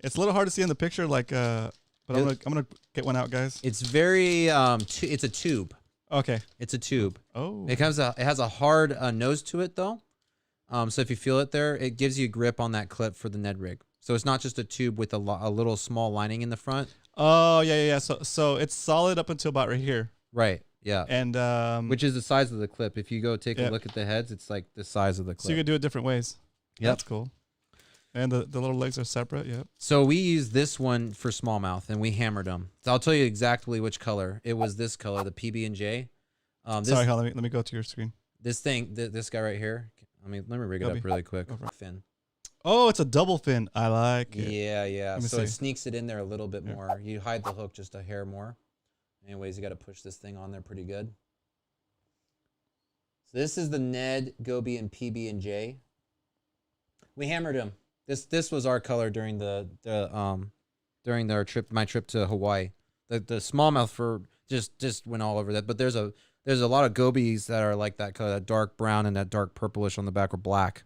It's a little hard to see in the picture, like but I'm gonna get one out, guys. It's very it's a tube. Okay. It's a tube. Oh. It has a hard nose to it though. So if you feel it there, it gives you grip on that clip for the Ned rig. So it's not just a tube with a little small lining in the front. Oh yeah. So it's solid up until about right here. Right. Yeah. And which is the size of the clip. If you go take a look at the heads, it's like the size of the clip. So you can do it different ways. Yeah. That's cool. And the little legs are separate. Yep. So we used this one for smallmouth, and we hammered them. So I'll tell you exactly which color. It was this color, the PB&J. Sorry, Hal, let me go to your screen. This thing, this guy right here. Let me rig it up really quick. Fin. Oh, it's a double fin. I like it. Yeah. So it sneaks it in there a little bit more. You hide the hook just a hair more. Anyways, you got to push this thing on there pretty good. So this is the Ned, Goby, and PB&J. We hammered him. This was our color during during my trip to Hawaii. The smallmouth for just went all over that. But there's a lot of gobies that are like that color, that dark brown and that dark purplish on the back or black.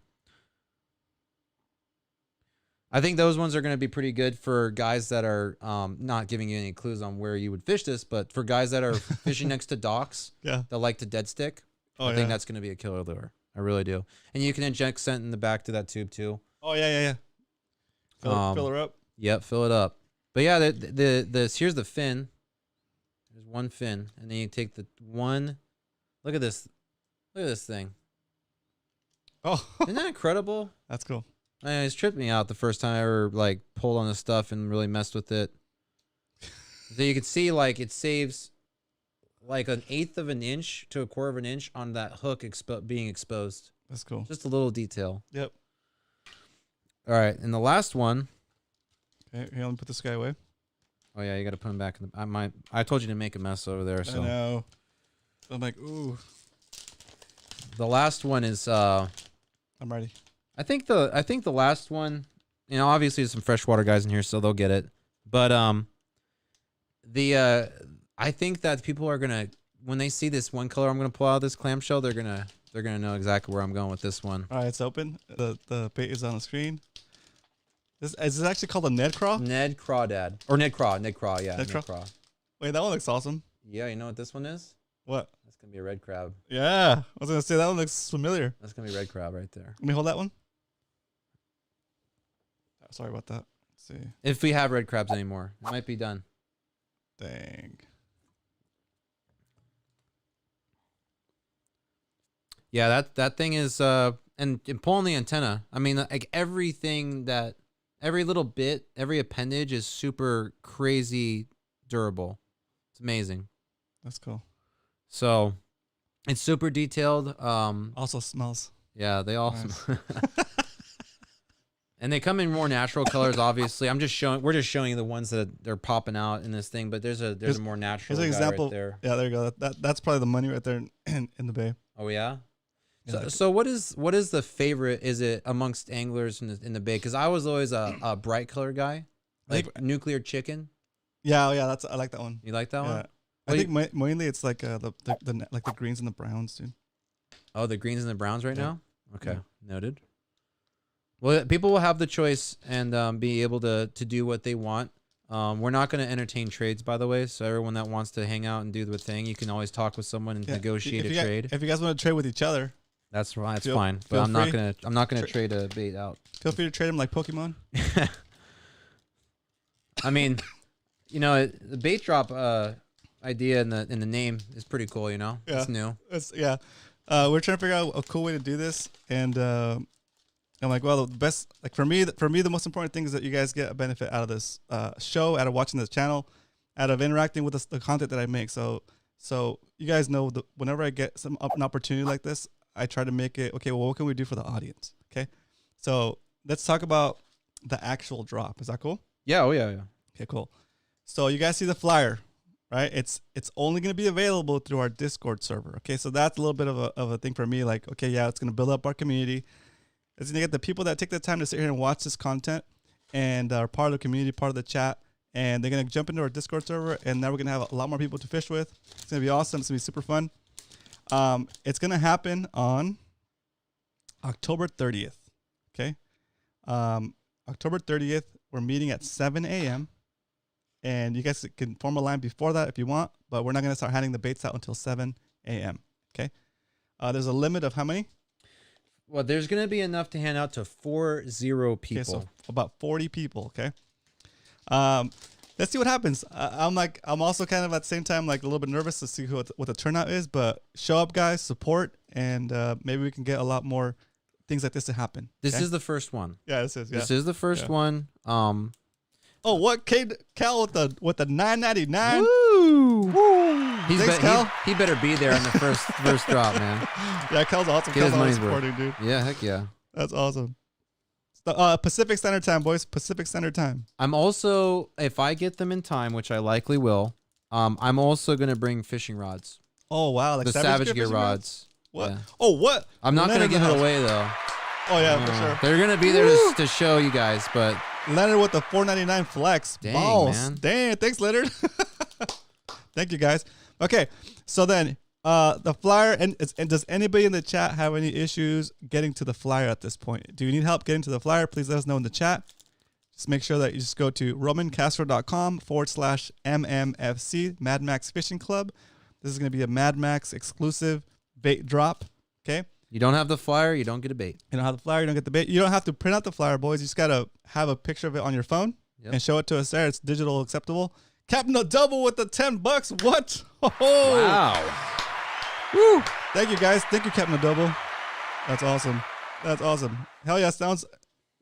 I think those ones are going to be pretty good for guys that are not giving you any clues on where you would fish this, but for guys that are fishing next to docks that like to dead stick, I think that's going to be a killer lure. I really do. And you can inject scent in the back to that tube too. Oh yeah. Fill her up. Yep, fill it up. But yeah, here's the fin. There's one fin, and then you take the one. Look at this thing. Oh, isn't that incredible? That's cool. It's tripped me out the first time I ever like pulled on this stuff and really messed with it. So you can see like it saves like 1/8 of an inch to 1/4 of an inch on that hook being exposed. That's cool. Just a little detail. Yep. All right, and the last one. Okay, here, let me put this guy away. Oh yeah, you got to put him back in the. I told you to make a mess over there. So I know. I'm like, ooh. The last one is. I'm ready. I think the last one, you know, obviously there's some freshwater guys in here, so they'll get it. But I think that people are gonna, when they see this one color I'm gonna pull out of this clamshell, they're gonna know exactly where I'm going with this one. All right, it's open. The bait is on the screen. Is this actually called a Ned Craw? Ned Crawdad. Or Ned Craw, yeah. Ned Craw. Wait, that one looks awesome. Yeah, you know what this one is? What? That's gonna be a red crab. Yeah, I was gonna say that one looks familiar. That's gonna be red crab right there. Let me hold that one. Sorry about that. Let's see. If we have red crabs anymore, it might be done. Dang. Yeah, that thing is and pulling the antenna. I mean, like every little bit, every appendage is super crazy durable. It's amazing. That's cool. So, it's super detailed. Also smells. Yeah, they all nice. smell. And they come in more natural colors, obviously. We're just showing you the ones that they're popping out in this thing, but there's a more natural Here's an example. right there. Yeah, there you go. That's probably the money right there in the bay. Oh yeah? So what is the favorite? Is it amongst anglers in the bay? Because I was always a bright color guy, like nuclear chicken. Yeah, I like that one. You like that one? I think mainly it's like the like the greens and the browns, dude. Oh, the greens and the browns right now. Okay, noted. Well, people will have the choice and be able to do what they want. We're not going to entertain trades, by the way. So everyone that wants to hang out and do the thing, you can always talk with someone and negotiate a trade. If you guys want to trade with each other, that's fine. That's fine. But I'm not gonna trade a bait out. Feel free to trade them like Pokemon. I mean, you know, the bait drop idea in the name is pretty cool. You know, it's new. We're trying to figure out a cool way to do this, and I'm like, well, the best, like for me, the most important thing is that you guys get a benefit out of this show, out of watching this channel, out of interacting with the content that I make. So you guys know that whenever I get an opportunity like this, I try to make it, okay, well, what can we do for the audience? Okay. So let's talk about the actual drop. Is that cool? Yeah. Oh, yeah. Okay, cool. So you guys see the flyer, right? It's only going to be available through our Discord server. Okay. So that's a little bit of a thing for me. Like, okay, yeah, it's going to build up our community. It's going to get the people that take the time to sit here and watch this content and are part of the community, part of the chat. And they're going to jump into our Discord server. And now we're going to have a lot more people to fish with. It's going to be awesome. It's going to be super fun. It's going to happen on October 30th. Okay. October 30th, we're meeting at 7 a.m. And you guys can form a line before that if you want, but we're not going to start handing the baits out until 7 a.m. Okay. There's a limit of how many? Well, there's going to be enough to hand out to 40 people. Okay, so about 40 people. Okay. Let's see what happens. I'm also kind of at the same time like a little bit nervous to see what the turnout is, but show up, guys, support, and maybe we can get a lot more things like this to happen. This is the first one. Yeah, this is. Yeah. This is the first one. Oh, what Cal with the $9.99? Woo! Cal. He better be there on the first drop, man. Yeah, Cal's awesome. Get his money's supporting, worth. Dude. Yeah, heck yeah. That's awesome. Pacific Standard Time, boys. Pacific Standard Time. I'm also, if I get them in time, which I likely will, I'm also gonna bring fishing rods. Oh wow, like the Savage Gear rods. What? Yeah. Oh what? I'm not gonna give it away though. Oh yeah, for sure. They're gonna be there to show you guys, but Leonard with the $4.99 flex. Dang, balls. Man. Dang, thanks, Leonard. Thank you, guys. Okay, so then the flyer, and does anybody in the chat have any issues getting to the flyer at this point? Do you need help getting to the flyer? Please let us know in the chat. Just make sure that you just go to romancastro.com/MMFC, Mad Max Fishing Club. This is going to be a Mad Max exclusive bait drop. Okay. You don't have the flyer, you don't get a bait. You don't have the flyer, you don't get the bait. You don't have to print out the flyer, boys. You just got to have a picture of it on your phone and show it to us there. It's digital acceptable. Captain the Double with the $10. What? Oh, wow. Woo. Thank you, guys. Thank you, Captain the Double. That's awesome. That's awesome. Hell yeah,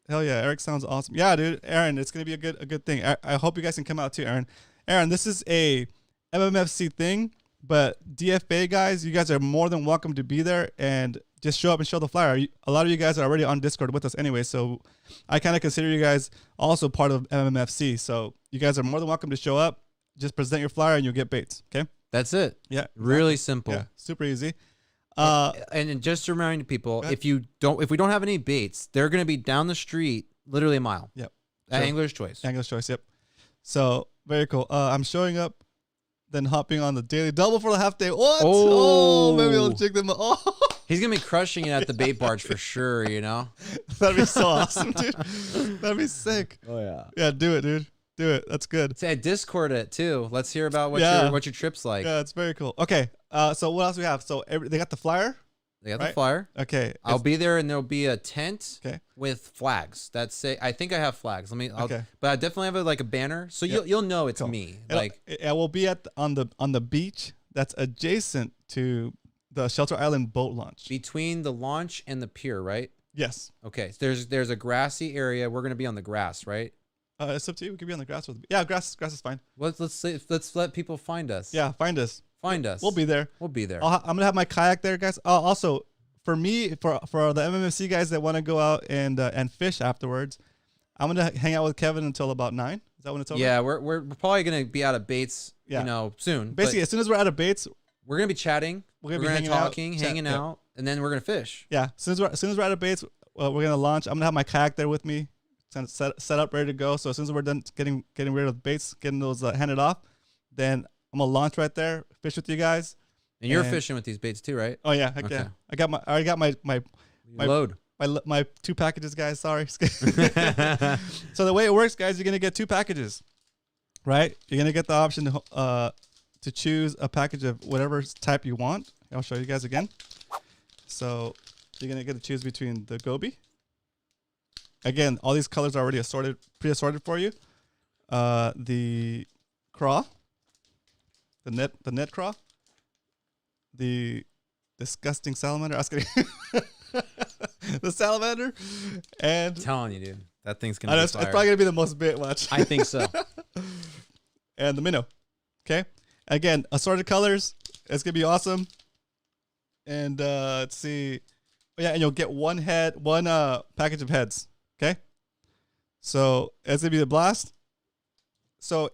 Eric sounds awesome. Yeah, dude. Aaron, it's going to be a good thing. I hope you guys can come out too, Aaron. Aaron, this is a MMFC thing, but DFA guys, you guys are more than welcome to be there and just show up and show the flyer. A lot of you guys are already on Discord with us anyway, so I kind of consider you guys also part of MMFC. So you guys are more than welcome to show up. Just present your flyer and you'll get baits. Okay. That's it. Yeah. Really simple. Yeah. Super easy. And just to remind people, if we don't have any baits, they're going to be down the street, literally a mile. Yep. At Angler's Choice. Angler's Choice. Yep. So very cool. I'm showing up, then hopping on the daily double for the half day. What? Oh, maybe I'll check them. Oh. He's going to be crushing it at the bait barge for sure, you know? That'd be so awesome, dude. That'd be sick. Oh, yeah. Yeah, do it, dude. Do it. That's good. Say Discord it too. Let's hear about what your trip's like. Yeah, it's very cool. Okay. So what else we have? So they got the flyer. They got the flyer. Okay. I'll be there, and there'll be a tent. Okay. With flags that say, I think I have flags. But I definitely have a banner, so you'll know it's me. It will be on the beach that's adjacent to the Shelter Island boat launch. Between the launch and the pier, right? Yes. Okay. So there's a grassy area. We're gonna be on the grass, right? It's up to you. We could be on the grass. Grass is fine. Let's let people find us. Yeah, find us. Find us. We'll be there. We'll be there. I'm gonna have my kayak there, guys. Also, for me, for the MMFC guys that want to go out and fish afterwards, I'm gonna hang out with Kevin until about 9. Is that when it's over? Yeah, we're probably gonna be out of baits. Soon. Basically, as soon as we're out of baits, we're gonna be chatting. We're gonna be talking, hanging out. and then we're gonna fish. Yeah, as soon as we're out of baits, we're gonna launch. I'm gonna have my kayak there with me, set up, ready to go. So as soon as we're done getting rid of the baits, getting those handed off, then I'm gonna launch right there, fish with you guys. And you're fishing with these baits too, right? Oh yeah, heck yeah. I already got my load. My 2 packages, guys. Sorry. So the way it works, guys, you're gonna get 2 packages, right? You're gonna get the option to choose a package of whatever type you want. I'll show you guys again. So you're gonna get to choose between the goby. Again, all these colors are already pre-assorted for you. The craw, the net craw, the disgusting salamander. I was kidding. The salamander, and I'm telling you, dude, that thing's gonna. It's probably gonna be the most bit watch. I think so. And the minnow. Okay. Again, assorted colors. It's gonna be awesome. And let's see. Oh, yeah, and you'll get one package of heads. Okay. So it's gonna be the blast. So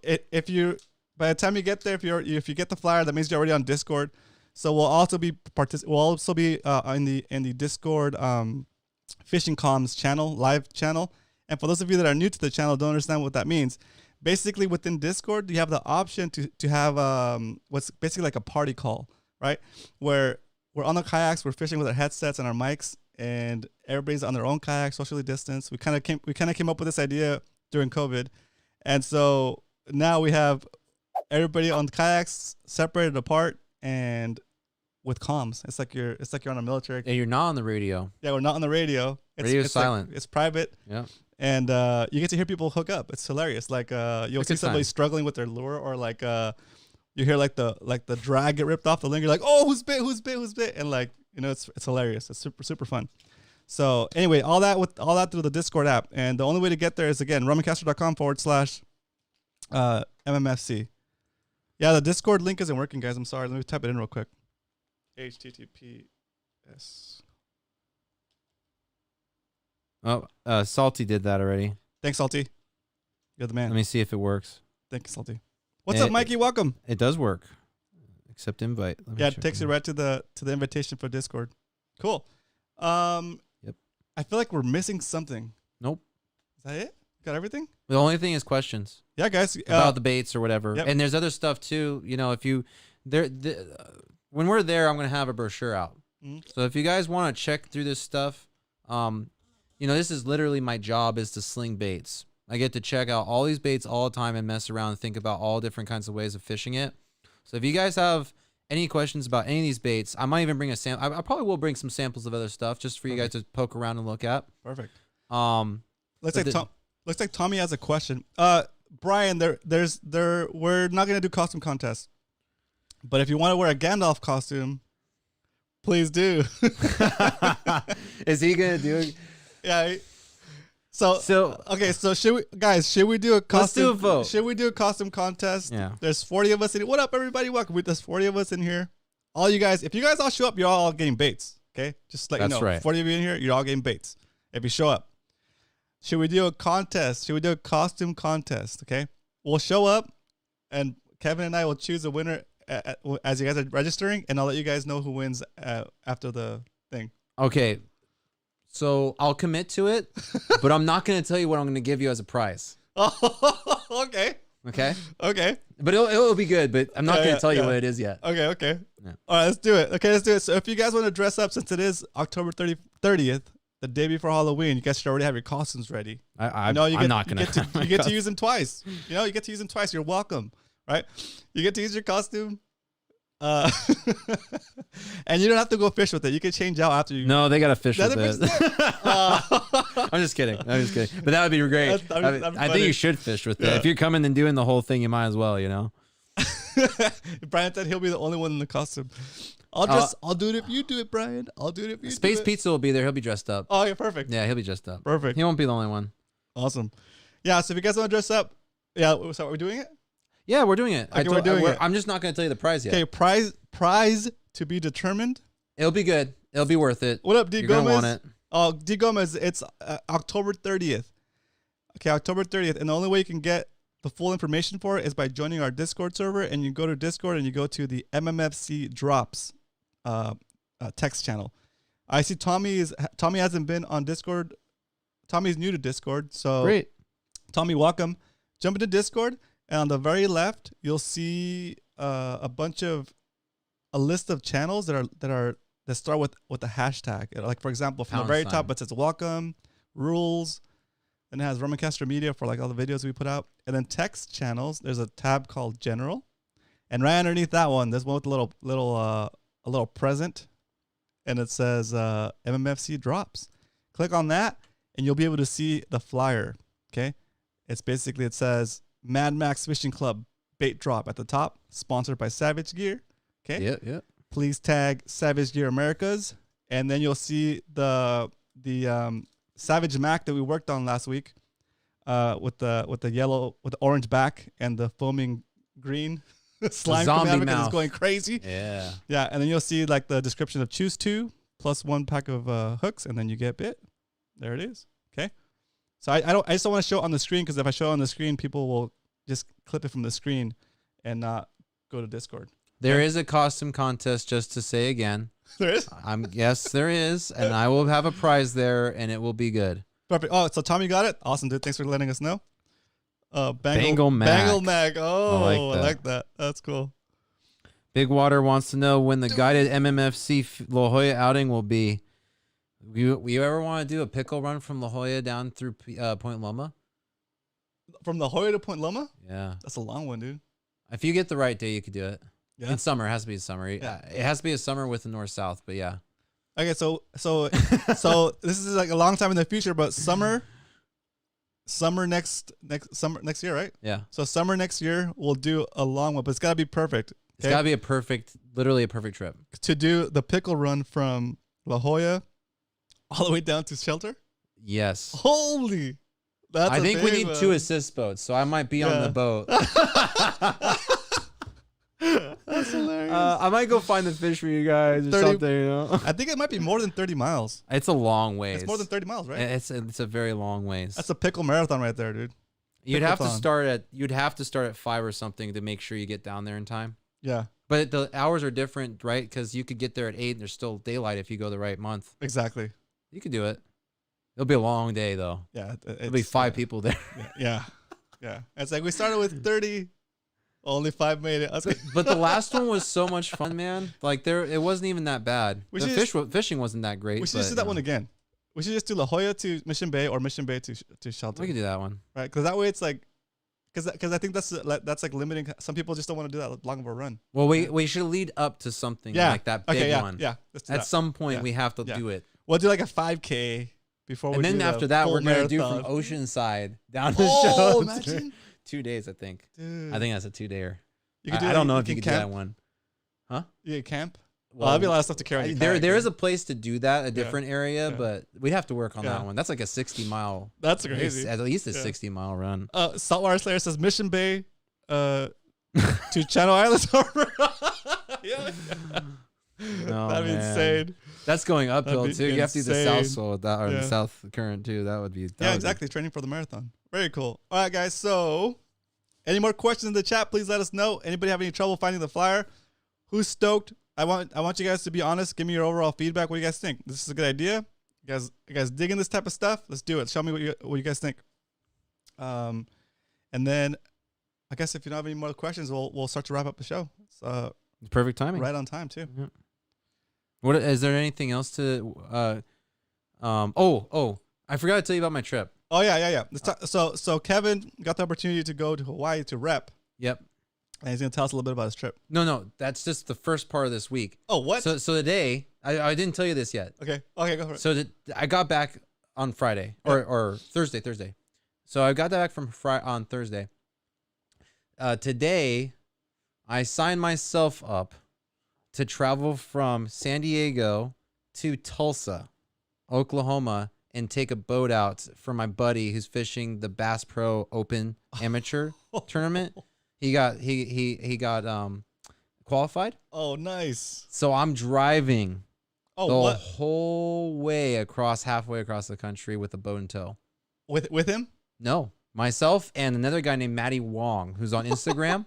by the time you get there, if you get the flyer, that means you're already on Discord. So we'll also be in the Discord Fishing Comms channel, live channel. And for those of you that are new to the channel, don't understand what that means. Basically, within Discord, you have the option to have what's basically like a party call, right? Where we're on the kayaks, we're fishing with our headsets and our mics, and everybody's on their own kayak, socially distanced. We kind of came up with this idea during COVID, and so now we have everybody on kayaks separated apart and with comms. It's like you're on a military. Yeah, you're not on the radio. Yeah, we're not on the radio. Radio's silent. It's private. Yeah. And you get to hear people hook up. It's hilarious. Like you'll see somebody struggling with their lure, or like you hear like the drag get ripped off the ling. You're like, oh, who's bit? And like, you know, it's hilarious. It's super fun. So anyway, all that through the Discord app. And the only way to get there is, again, romancastro.com/MMFC. Yeah, the Discord link isn't working, guys. I'm sorry. Let me type it in real quick. HTTPS. Oh, Salty did that already. Thanks, Salty. You're the man. Let me see if it works. Thank you, Salty. What's up, Mikey? Welcome. It does work. Accept invite. Yeah, it takes you right to the invitation for Discord. Cool. Yep. I feel like we're missing something. Nope. Is that it? Got everything? The only thing is questions. Yeah, guys. About the baits or whatever. Yep. And there's other stuff too. You know, if you when we're there, I'm gonna have a brochure out. Mm-hmm. So if you guys want to check through this stuff, you know, this is literally my job, is to sling baits. I get to check out all these baits all the time and mess around and think about all different kinds of ways of fishing it. So if you guys have any questions about any of these baits, I might even bring a sample. I probably will bring some samples of other stuff just for you guys to poke around and look at. Perfect. Looks like Tommy has a question. Brian, we're not gonna do costume contests, but if you want to wear a Gandalf costume, please do. Is he gonna do it? Yeah. So okay. So should we do a costume? Let's do a vote. Should we do a costume contest? Yeah. There's 40 of us in. What up, everybody? Welcome. There's 40 of us in here. All you guys, if you guys all show up, you're all getting baits. Okay. Just let you know. Right. 40 of you in here, you're all getting baits. If you show up. Should we do a contest? Should we do a costume contest? Okay. We'll show up, and Kevin and I will choose a winner as you guys are registering, and I'll let you guys know who wins after the thing. Okay. So I'll commit to it, but I'm not going to tell you what I'm going to give you as a prize. Okay. Okay. Okay. But it'll be good, but I'm not going to tell you what it is yet. Okay. Yeah. All right, let's do it. Okay, let's do it. So if you guys want to dress up, since it is October 30th, the day before Halloween, you guys should already have your costumes ready. I'm not going to. You get to use them twice. You know, you get to use them twice. You're welcome, right? You get to use your costume. And you don't have to go fish with it. You can change out after you. No, they got to fish with it. I'm just kidding. But that would be great. I think you should fish with it. If you're coming and doing the whole thing, you might as well, you know. Brian said he'll be the only one in the costume. I'll do it if you do it, Brian. I'll do it if you Space do it. Pizza will be there. He'll be dressed up. Oh, yeah, perfect. Yeah, he'll be dressed up. Perfect. He won't be the only one. Awesome. Yeah, so if you guys want to dress up, yeah, so are we doing it? Yeah, we're doing it. Okay, we're doing it. I'm just not going to tell you the prize yet. Okay, prize to be determined. It'll be good. It'll be worth it. What up, D. You're Gomez? gonna want it. Oh, D. Gomez, it's October 30th. Okay, October 30th. And the only way you can get the full information for it is by joining our Discord server. And you go to Discord and you go to the MMFC Drops text channel. I see Tommy hasn't been on Discord. Tommy's new to Discord, so Great. Tommy, welcome. Jump into Discord, and on the very left, you'll see a list of channels that start with the hashtag. Like, for example, from the very top, it says welcome, rules, and it has Roman Castro Media for like all the videos we put out. And then text channels, there's a tab called General. And right underneath that one, there's one with a little present. And it says MMFC drops. Click on that, and you'll be able to see the flyer. Okay? It says Mad Max Fishing Club bait drop at the top, sponsored by Savage Gear. Okay? Yeah. Please tag Savage Gear Americas. And then you'll see the Savage Mac that we worked on last week, with the orange back and the foaming green slime coming out of it because it's going crazy. Yeah. And then you'll see like the description of choose 2 plus 1 pack of hooks, and then you get bit. There it is. Okay. So I just don't want to show it on the screen, because if I show it on the screen, people will just clip it from the screen and not go to Discord. There is a costume contest, just to say again. There is? Yes, there is, and I will have a prize there, and it will be good. Perfect. Oh, so Tommy got it? Awesome, dude. Thanks for letting us know. Bengal Mag. Bengal Mag. Oh, I like that. That's cool. Big Water wants to know when the guided MMFC La Jolla outing will be. We ever want to do a pickle run from La Jolla down through Point Loma? From La Jolla to Point Loma? Yeah. That's a long one, dude. If you get the right day, you could do it. Yeah. In summer, it has to be summer. Yeah. It has to be a summer with the north-south, but yeah. Okay, so this is like a long time in the future, but summer next year, right? Yeah. So summer next year we'll do a long one, but it's gotta be perfect. Okay? It's gotta be literally a perfect trip. To do the pickle run from La Jolla all the way down to Shelter? Yes. Holy. I think we need 2 assist boats, so I might be on the boat. That's hilarious. I might go find the fish for you guys or something. You know? I think it might be more than 30 miles. It's a long ways. It's more than 30 miles, right? It's a very long ways. That's a pickle marathon right there, dude. You'd have to start at 5 or something to make sure you get down there in time. Yeah. But the hours are different, right? Because you could get there at 8 and there's still daylight if you go the right month. Exactly. You could do it. It'll be a long day though. Yeah. There'll be 5 people there. Yeah. It's like we started with 30. Only 5 made it. But the last one was so much fun, man. Like it wasn't even that bad. Fishing wasn't that great. We should just do that one again. We should just do La Jolla to Mission Bay or Mission Bay to Shelter. We could do that one, right? Because that way it's like, because I think that's like limiting. Some people just don't want to do that long of a run. Well, we should lead up to something like that big one. Yeah. Let's do At that. some point, we have to do it. We'll do like a 5K before. And then after that, we're gonna do from Oceanside down to Shelter. Imagine 2 days, I think. Dude. I think that's a 2-dayer. I don't know if you could do that one. Huh? You camp? Well, that'd be a lot of stuff to carry. There is a place to do that, a different area, but we'd have to work on that one. That's like a 60-mile. That's crazy. At least a 60-mile run. Saltwater Slayer says Mission Bay to Channel Islands Harbor. That'd be insane. That's going uphill too. You have to do the south slope with that, or the south current too. That would be. Exactly. Training for the marathon. Very cool. All right, guys. So, any more questions in the chat? Please let us know. Anybody have any trouble finding the flyer? Who's stoked? I want you guys to be honest. Give me your overall feedback. What do you guys think? This is a good idea. You guys digging this type of stuff? Let's do it. Show me what you guys think. And then, I guess if you don't have any more questions, we'll start to wrap up the show. It's perfect timing. Right on time too. Yeah. What is there anything else to? I forgot to tell you about my trip. Oh yeah. Let's talk, so Kevin got the opportunity to go to Hawaii to rep. Yep. And he's gonna tell us a little bit about his trip. No, that's just the first part of this week. Oh, what? So today, I didn't tell you this yet. Okay, go for it. So I got back on Friday or Thursday. So I got that back from on Thursday. Today, I signed myself up to travel from San Diego to Tulsa, Oklahoma, and take a boat out for my buddy who's fishing the Bass Pro Open Amateur tournament. He got qualified. Oh, nice. So I'm driving the whole way halfway across the country with a boat in tow. With him? No, myself and another guy named Matty Wong, who's on Instagram.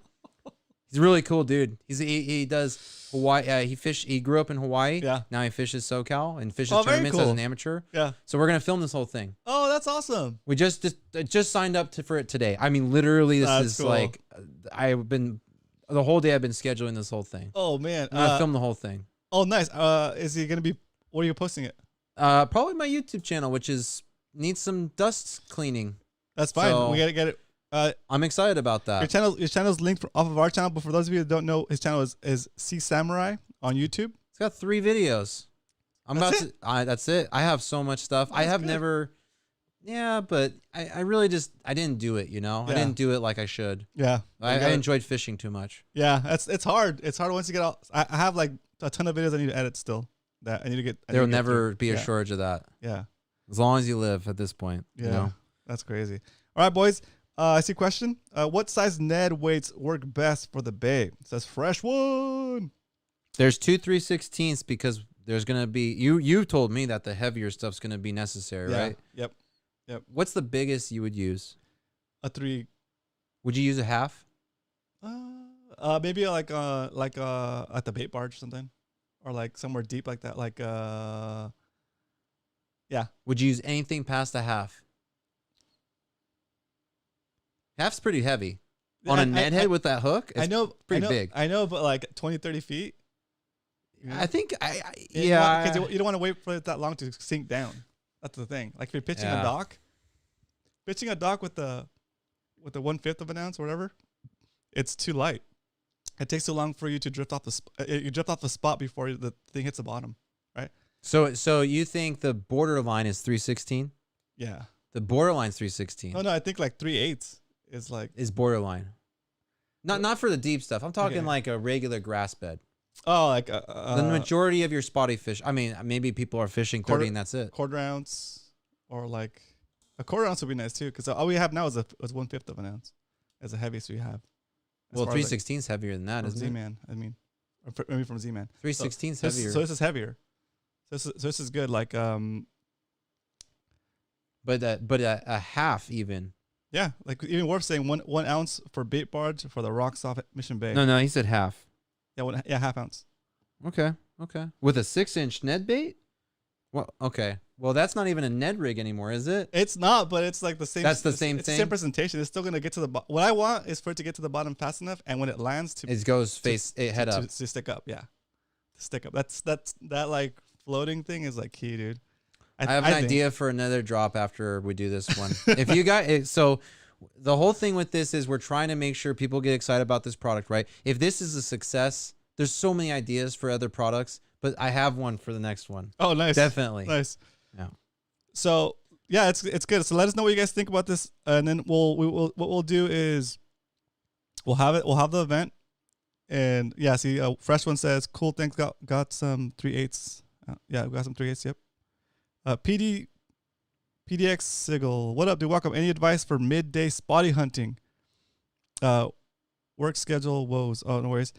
He's a really cool dude. He does Hawaii. He grew up in Hawaii. Yeah. Now he fishes SoCal and fishes Oh, very tournaments as cool. an amateur. Yeah. So we're gonna film this whole thing. Oh, that's awesome. We just signed up for it today. I mean, literally, this That's is cool. like the whole day I've been scheduling this whole thing. Oh man. I'm gonna film the whole thing. Oh, nice. Is he gonna be? What are you posting it? Probably my YouTube channel, which needs some dust cleaning. That's fine. So- We gotta get it. I'm excited about that. Your channel's linked off of our channel, but for those of you that don't know, his channel is C Samurai on YouTube. It's got 3 videos. That's it. I have so much stuff. I have good. never. Yeah, but I really I didn't do it. You know, I Yeah. didn't do it like I should. Yeah. I enjoyed fishing too much. Yeah, it's hard. It's hard once you get out. I have like a ton of videos I need to edit still. That I need to get. There will never through. be a Yeah. shortage of that. Yeah. As long as you live at this point. Yeah. You know? That's crazy. All right, boys. I see a question. What size Ned weights work best for the bay? It says fresh one. There's 2 3/16ths because there's gonna be you told me that the heavier stuff's gonna be necessary, Yeah. right? Yep. What's the biggest you would use? A 3. Would you use a half? Maybe like at the bait barge or something, or like somewhere deep like that. Like yeah. Would you use anything past a half? Half's pretty heavy. On a Ned head with that hook, it's pretty big. I know, but like 20, 30 feet. I think Yeah, because you don't want to wait for it that long to sink down. That's the thing. Like if you're pitching a dock with the 1/5 of an ounce or whatever, it's too light. It takes too long for you to drift off you drift off the spot before the thing hits the bottom, right? So you think the borderline is 3/16? Yeah. The borderline's 3/16. No, I think like 3/8 is like is borderline. Not for the deep stuff. I'm talking Okay. like a regular grass bed. oh like The majority of your spotty fish. I mean, maybe people are fishing 30 and that's it. quarter ounce or like a quarter ounce would be nice too, because all we have now is 1/5 of an ounce as the heaviest we have. As Well, far as, 3/16 is heavier than that, from isn't it? Z-Man. I mean, maybe from Z-Man. 3/16 is So heavier. So this is heavier. So this is good. Like But a half even. yeah, like even Worf saying 1 ounce for bait barge for the rocks off at Mission Bay. No, he said half. Yeah, half ounce. Okay. With a 6-inch Ned bait? Well, okay. Well, that's not even a Ned rig anymore, is it? It's not, but it's like the same. That's the same it's thing? the same presentation. It's still gonna get to the bottom. What I want is for it to get to the bottom fast enough, and when it lands to It goes head up. to stick up. Yeah, to stick up. That like floating thing is like key, dude. I have an idea for another drop after we do this one. If you got so the whole thing with this is we're trying to make sure people get excited about this product, right? If this is a success, there's so many ideas for other products, but I have one for the next one. Oh, nice. Definitely. Nice. Yeah. So yeah, it's good. So let us know what you guys think about this, and then what we'll do is we'll have the event, and yeah. See, Fresh One says, "Cool, thanks. Got some 3/8. Yeah, we got some 3/8. Yep. PDX Sigil, what up, dude? Welcome. Any advice for midday spotty hunting? Work schedule woes. Oh, no worries.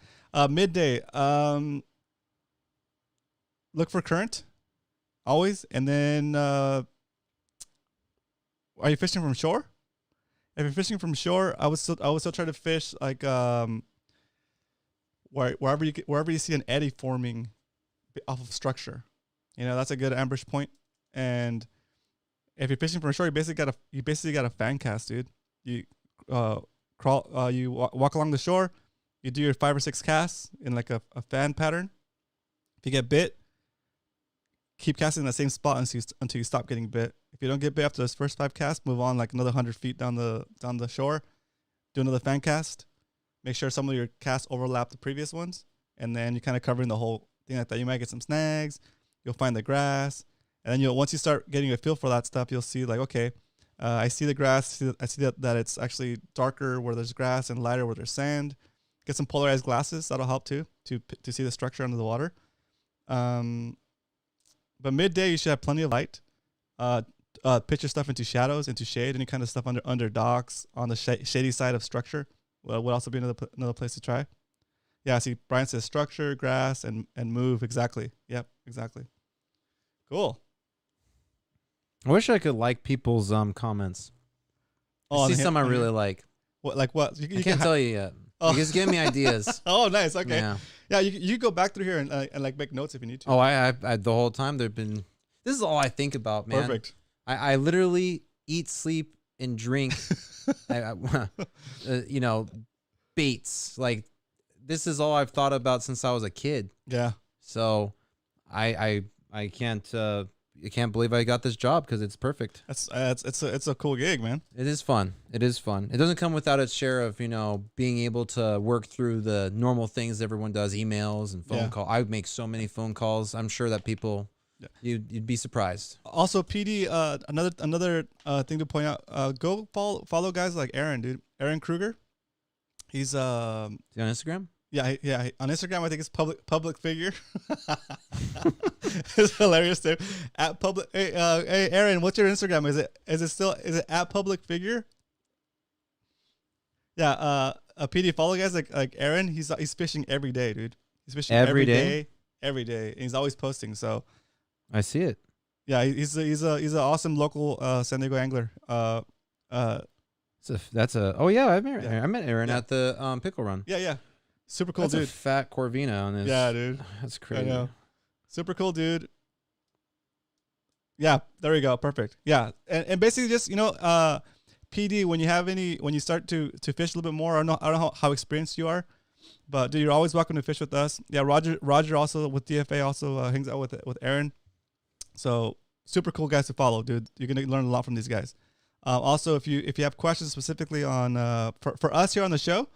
Midday. Look for current, always, and then are you fishing from shore? If you're fishing from shore, I would still try to fish like wherever you see an eddy forming off of structure. You know, that's a good ambush point. And if you're fishing from shore, you basically got a fan cast, dude. You you walk along the shore, you do your 5 or 6 casts in like a fan pattern. If you get bit, keep casting in the same spot until you stop getting bit. If you don't get bit after those first 5 casts, move on like another 100 feet down the shore, do another fan cast. Make sure some of your casts overlap the previous ones, and then you're kind of covering the whole thing like that. You might get some snags. You'll find the grass, and then once you start getting a feel for that stuff, you'll see like, okay, I see the grass. I see that it's actually darker where there's grass and lighter where there's sand. Get some polarized glasses. That'll help too to see the structure under the water. But midday you should have plenty of light. Pitch your stuff into shadows, into shade, any kind of stuff under docks on the shady side of structure. Would also be another place to try. Yeah, see, Brian says structure, grass, and move. Exactly. Yep, exactly. Cool. I wish I could like people's comments. I see some I really like. What? Like what? I can't tell you yet. Oh. You just give me ideas. Oh, nice. Okay. Yeah. Yeah, you go back through here and like make notes if you need to. Oh, I the whole time there've been. This is all I think about, man. Perfect. I literally eat, sleep, and drink. You know, baits. Like this is all I've thought about since I was a kid. Yeah. So, I can't believe I got this job because it's perfect. It's a cool gig, man. It is fun. It is fun. It doesn't come without its share of, being able to work through the normal things everyone does, emails and phone call. I make so many phone calls. I'm sure that people, you'd be surprised. Also, PD, another thing to point out, go follow guys like Aaron, dude. Aaron Kruger. He's Is he on Instagram? Yeah. On Instagram, I think it's public figure. It's hilarious, dude. At public. Hey, Aaron, what's your Instagram? Is it at public figure? Yeah. A PD follow guys like Aaron. He's fishing every day, dude. He's fishing every day. Every day. And he's always posting. So I see it. Yeah, he's an awesome local San Diego angler. Oh yeah, I met Aaron at the pickle run. Yeah. Super cool, That's dude. A fat Corvina on this. Yeah, dude. That's crazy. I know. Super cool, dude. Yeah, there we go. Perfect. Yeah, and basically just PD, when you start to fish a little bit more, I don't know how experienced you are, but dude, you're always welcome to fish with us. Yeah, Roger also with DFA also hangs out with Aaron. So super cool guys to follow, dude. You're gonna learn a lot from these guys. Also, if you have questions specifically on for us here on the show,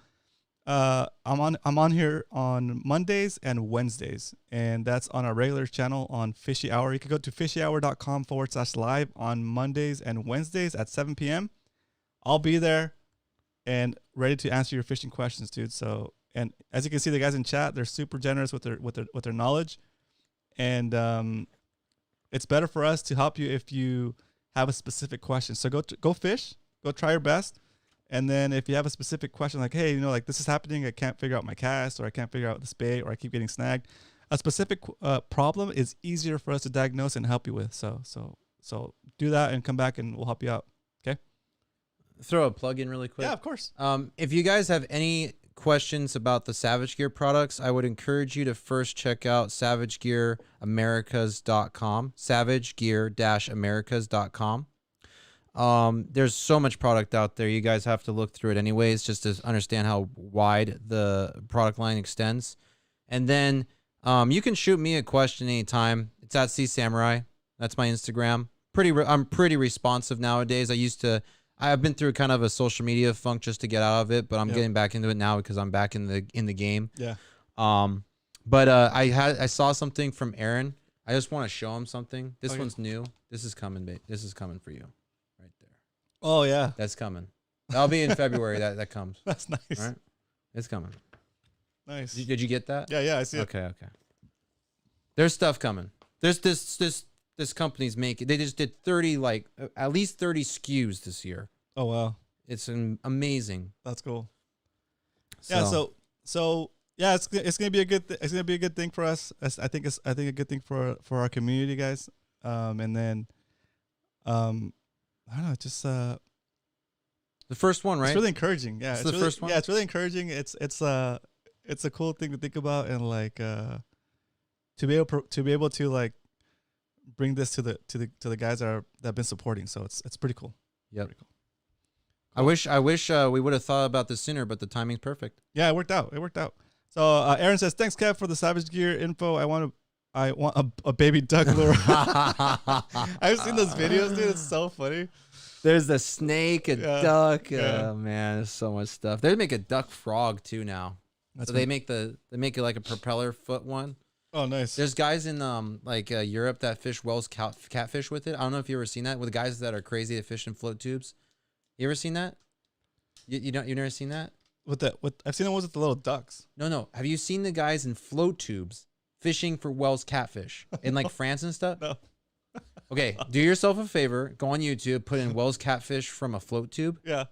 I'm on here on Mondays and Wednesdays, and that's on our regular channel on Fishy Hour. You can go to fishyhour.com/live on Mondays and Wednesdays at 7 p.m. I'll be there and ready to answer your fishing questions, dude. So, and as you can see, the guys in chat, they're super generous with their knowledge, and it's better for us to help you if you have a specific question. So go fish, go try your best. And then if you have a specific question like, hey, like this is happening, I can't figure out my cast, or I can't figure out this bait, or I keep getting snagged, a specific problem is easier for us to diagnose and help you with. So do that and come back and we'll help you out. Okay. Throw a plug in really quick. Yeah, of course. If you guys have any questions about the Savage Gear products, I would encourage you to first check out savagegearamericas.com, savagegear-americas.com. There's so much product out there. You guys have to look through it anyways, just to understand how wide the product line extends. And then you can shoot me a question anytime. It's at C Samurai. That's my Instagram. I'm pretty responsive nowadays. I've been through kind of a social media funk just to get out of it, but I'm getting back into it now because I'm back in the game. Yeah. But I saw something from Aaron. I just want to show him something. This one's new. This is coming, babe. This is coming for you. Oh yeah, that's coming. That'll be in February. That comes. That's nice. All right, it's coming. Nice. Did you get that? Yeah, I see it. Okay. There's stuff coming. There's this company's making. They just did 30 at least 30 SKUs this year. Oh wow, it's amazing. That's cool. Yeah. So yeah, it's gonna be a good thing for us. I think a good thing for our community, guys. And then I don't know, just the first one, right? It's really encouraging. Yeah, it's the first one. Yeah, it's really encouraging. It's a cool thing to think about, and to be able to like bring this to the guys that have been supporting. So it's pretty cool. Yep. Pretty cool. I wish we would have thought about this sooner, but the timing's perfect. Yeah, it worked out. So Aaron says, "Thanks, Kev, for the Savage Gear info. I want a baby duck lure." I've seen those videos, dude. It's so funny. There's the snake, duck. Oh man, there's so much stuff. They make a duck frog too now. So they make it like a propeller foot one. Oh, nice. There's guys in Europe that fish Wells catfish with it. I don't know if you ever seen that with guys that are crazy that fish in float tubes. You ever seen that? You never seen that? I've seen the ones with the little ducks. No. Have you seen the guys in float tubes fishing for Wells catfish in like France and stuff? No. Okay, do yourself a favor. Go on YouTube, put in Wells catfish from a float tube. Yeah.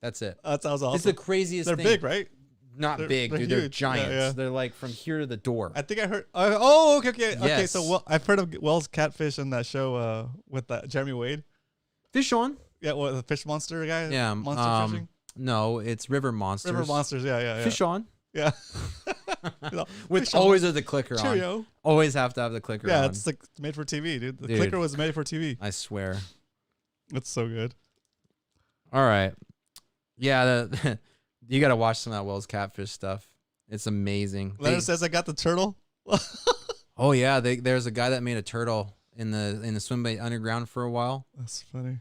That's it. That sounds awesome. It's the craziest thing. They're big, right? Not big, dude. They're giants. Yeah. They're like from here to the door. I think I heard. Oh, okay. Yes. Okay, so I've heard of Wells catfish in that show with Jeremy Wade. Fish on. Yeah, the fish monster guy. Yeah, monster fishing. No, it's River Monsters. River Monsters. Yeah. Fish on. Yeah. You know, With fish always on. with the clicker Cheerio. on. Always have to have the clicker Yeah, on. it's like made for TV, dude. The Dude. clicker was made for TV. I swear. It's so good. All right. Yeah, you got to watch some of that Wells Catfish stuff. It's amazing. Leonard says I got the turtle. Oh yeah, there's a guy that made a turtle in the swim bait underground for a while. That's funny.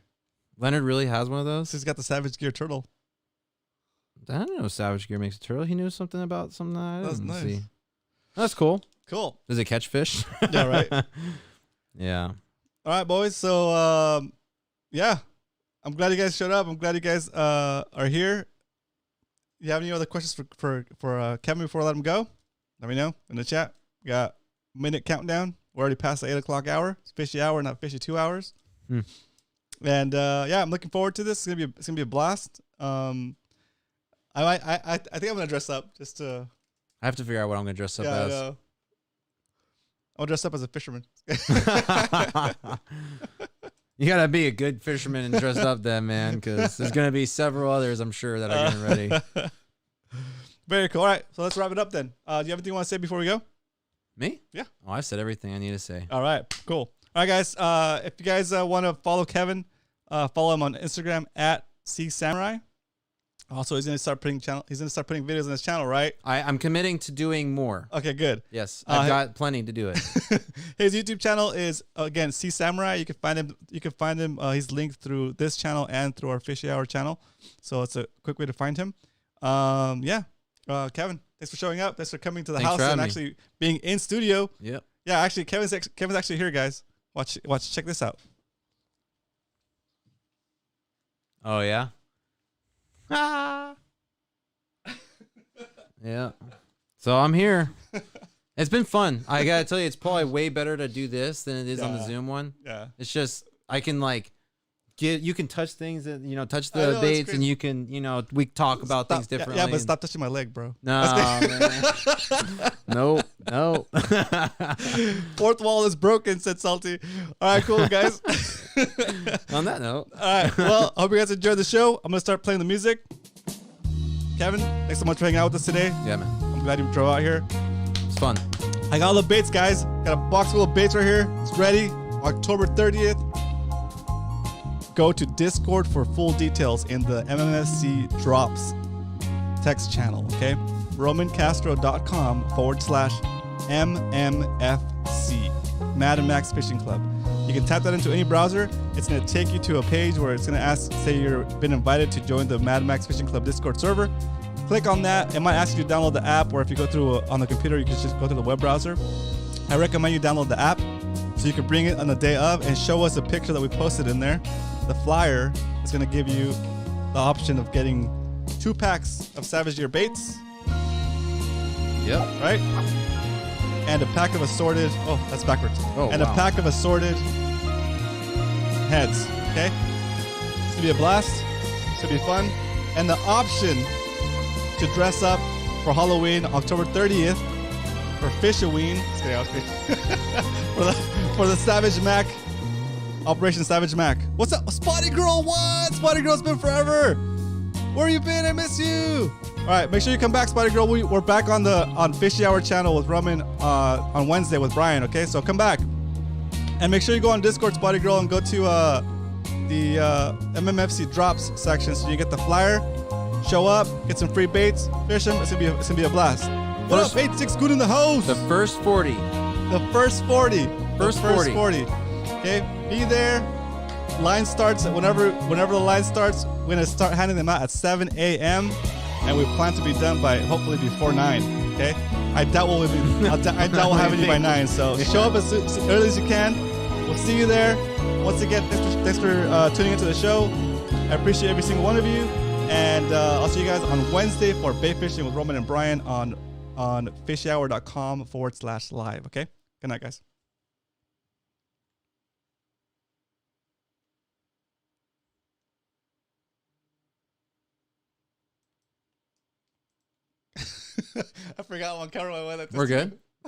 Leonard really has one of those. He's got the Savage Gear turtle. I don't know. Savage Gear makes a turtle. He knew something about something that I That's didn't nice. see. That's cool. Cool. Does it catch fish? Yeah, right. Yeah. All right, boys. So, yeah, I'm glad you guys showed up. I'm glad you guys are here. You have any other questions for Kevin before I let him go? Let me know in the chat. We got minute countdown. We're already past the 8 o'clock hour. It's fishy hour, not fishy 2 hours. And yeah, I'm looking forward to this. It's gonna be a blast. I think I'm gonna dress up just to. I have to figure out what I'm gonna dress up Yeah, as. I'm gonna dress up as a fisherman. You gotta be a good fisherman and dressed up then, man, because there's gonna be several others I'm sure that are getting ready. Very cool. All right, so let's wrap it up then. Do you have anything you want to say before we go? Me? Yeah. Oh, I've said everything I need to say. All right, cool. All right, guys. If you guys want to follow Kevin, follow him on Instagram at CSamurai. Also, he's gonna start putting videos on his channel, right? I'm committing to doing more. Okay, good. Yes, I've got plenty to do it. His YouTube channel is again CSamurai. You can find him. He's linked through this channel and through our Fishy Hour channel, so it's a quick way to find him. Yeah. Kevin, thanks for showing up. Thanks for coming to the house and actually being in studio. Yep. Yeah, actually, Kevin's actually here, guys. Watch. Check this out. Oh yeah. Yeah. So I'm here. It's been fun. I gotta tell you, it's probably way better to do this than it is on the Zoom one. Yeah. It's just I can you can touch things and touch I know, the it's baits and crazy. you can we talk about things differently. Yeah, but stop touching my leg, bro. No, man. No. Fourth wall is broken, said Salty. All right, cool, guys. On that note. All right, well, I hope you guys enjoyed the show. I'm going to start playing the music. Kevin, thanks so much for hanging out with us today. Yeah, man. I'm glad you drove out here. It's fun. I got all the baits, guys. Got a box full of baits right here. It's ready. October 30th. Go to Discord for full details in the MMFC Drops text channel, okay? RomanCastro.com/MMFC, Mad and Max Fishing Club. You can tap that into any browser. It's going to take you to a page where it's going to ask, say you've been invited to join the Mad Max Fishing Club Discord server. Click on that. It might ask you to download the app, or if you go through on the computer, you can just go to the web browser. I recommend you download the app so you can bring it on the day of and show us a picture that we posted in there. The flyer is going to give you the option of getting 2 packs of Savage Gear baits. Yep. Right? And a pack of assorted... Oh, that's backwards. Oh, and wow. a pack of assorted heads. Okay? It's going to be a blast. It's going to be fun. And the option to dress up for Halloween, October 30th, for Fishoween. for the Savage Mac. Operation Savage Mac. What's up? Spotty Girl, what? Spotty Girl's been forever. Where you been? I miss you. All right, make sure you come back, Spotty Girl. We're back on Fishy Hour channel with Roman on Wednesday with Brian, okay? So come back. And make sure you go on Discord, Spotty Girl, and go to the MMFC Drops section so you get the flyer. Show up, get some free baits, fish them. It's gonna be a blast. What up, 86 good in the house? The first 40. The first 40. First 40. Okay, be there. Line starts whenever the line starts. We're gonna start handing them out at 7 a.m. and we plan to be done by hopefully before 9. Okay, I doubt we'll have any by 9. So show up as early as you can. We'll see you there. Once again, thanks for tuning into the show. I appreciate every single one of you, and I'll see you guys on Wednesday for bait fishing with Roman and Brian on fishhour.com/live. Okay, good night, guys. I forgot what camera I went at. We're good.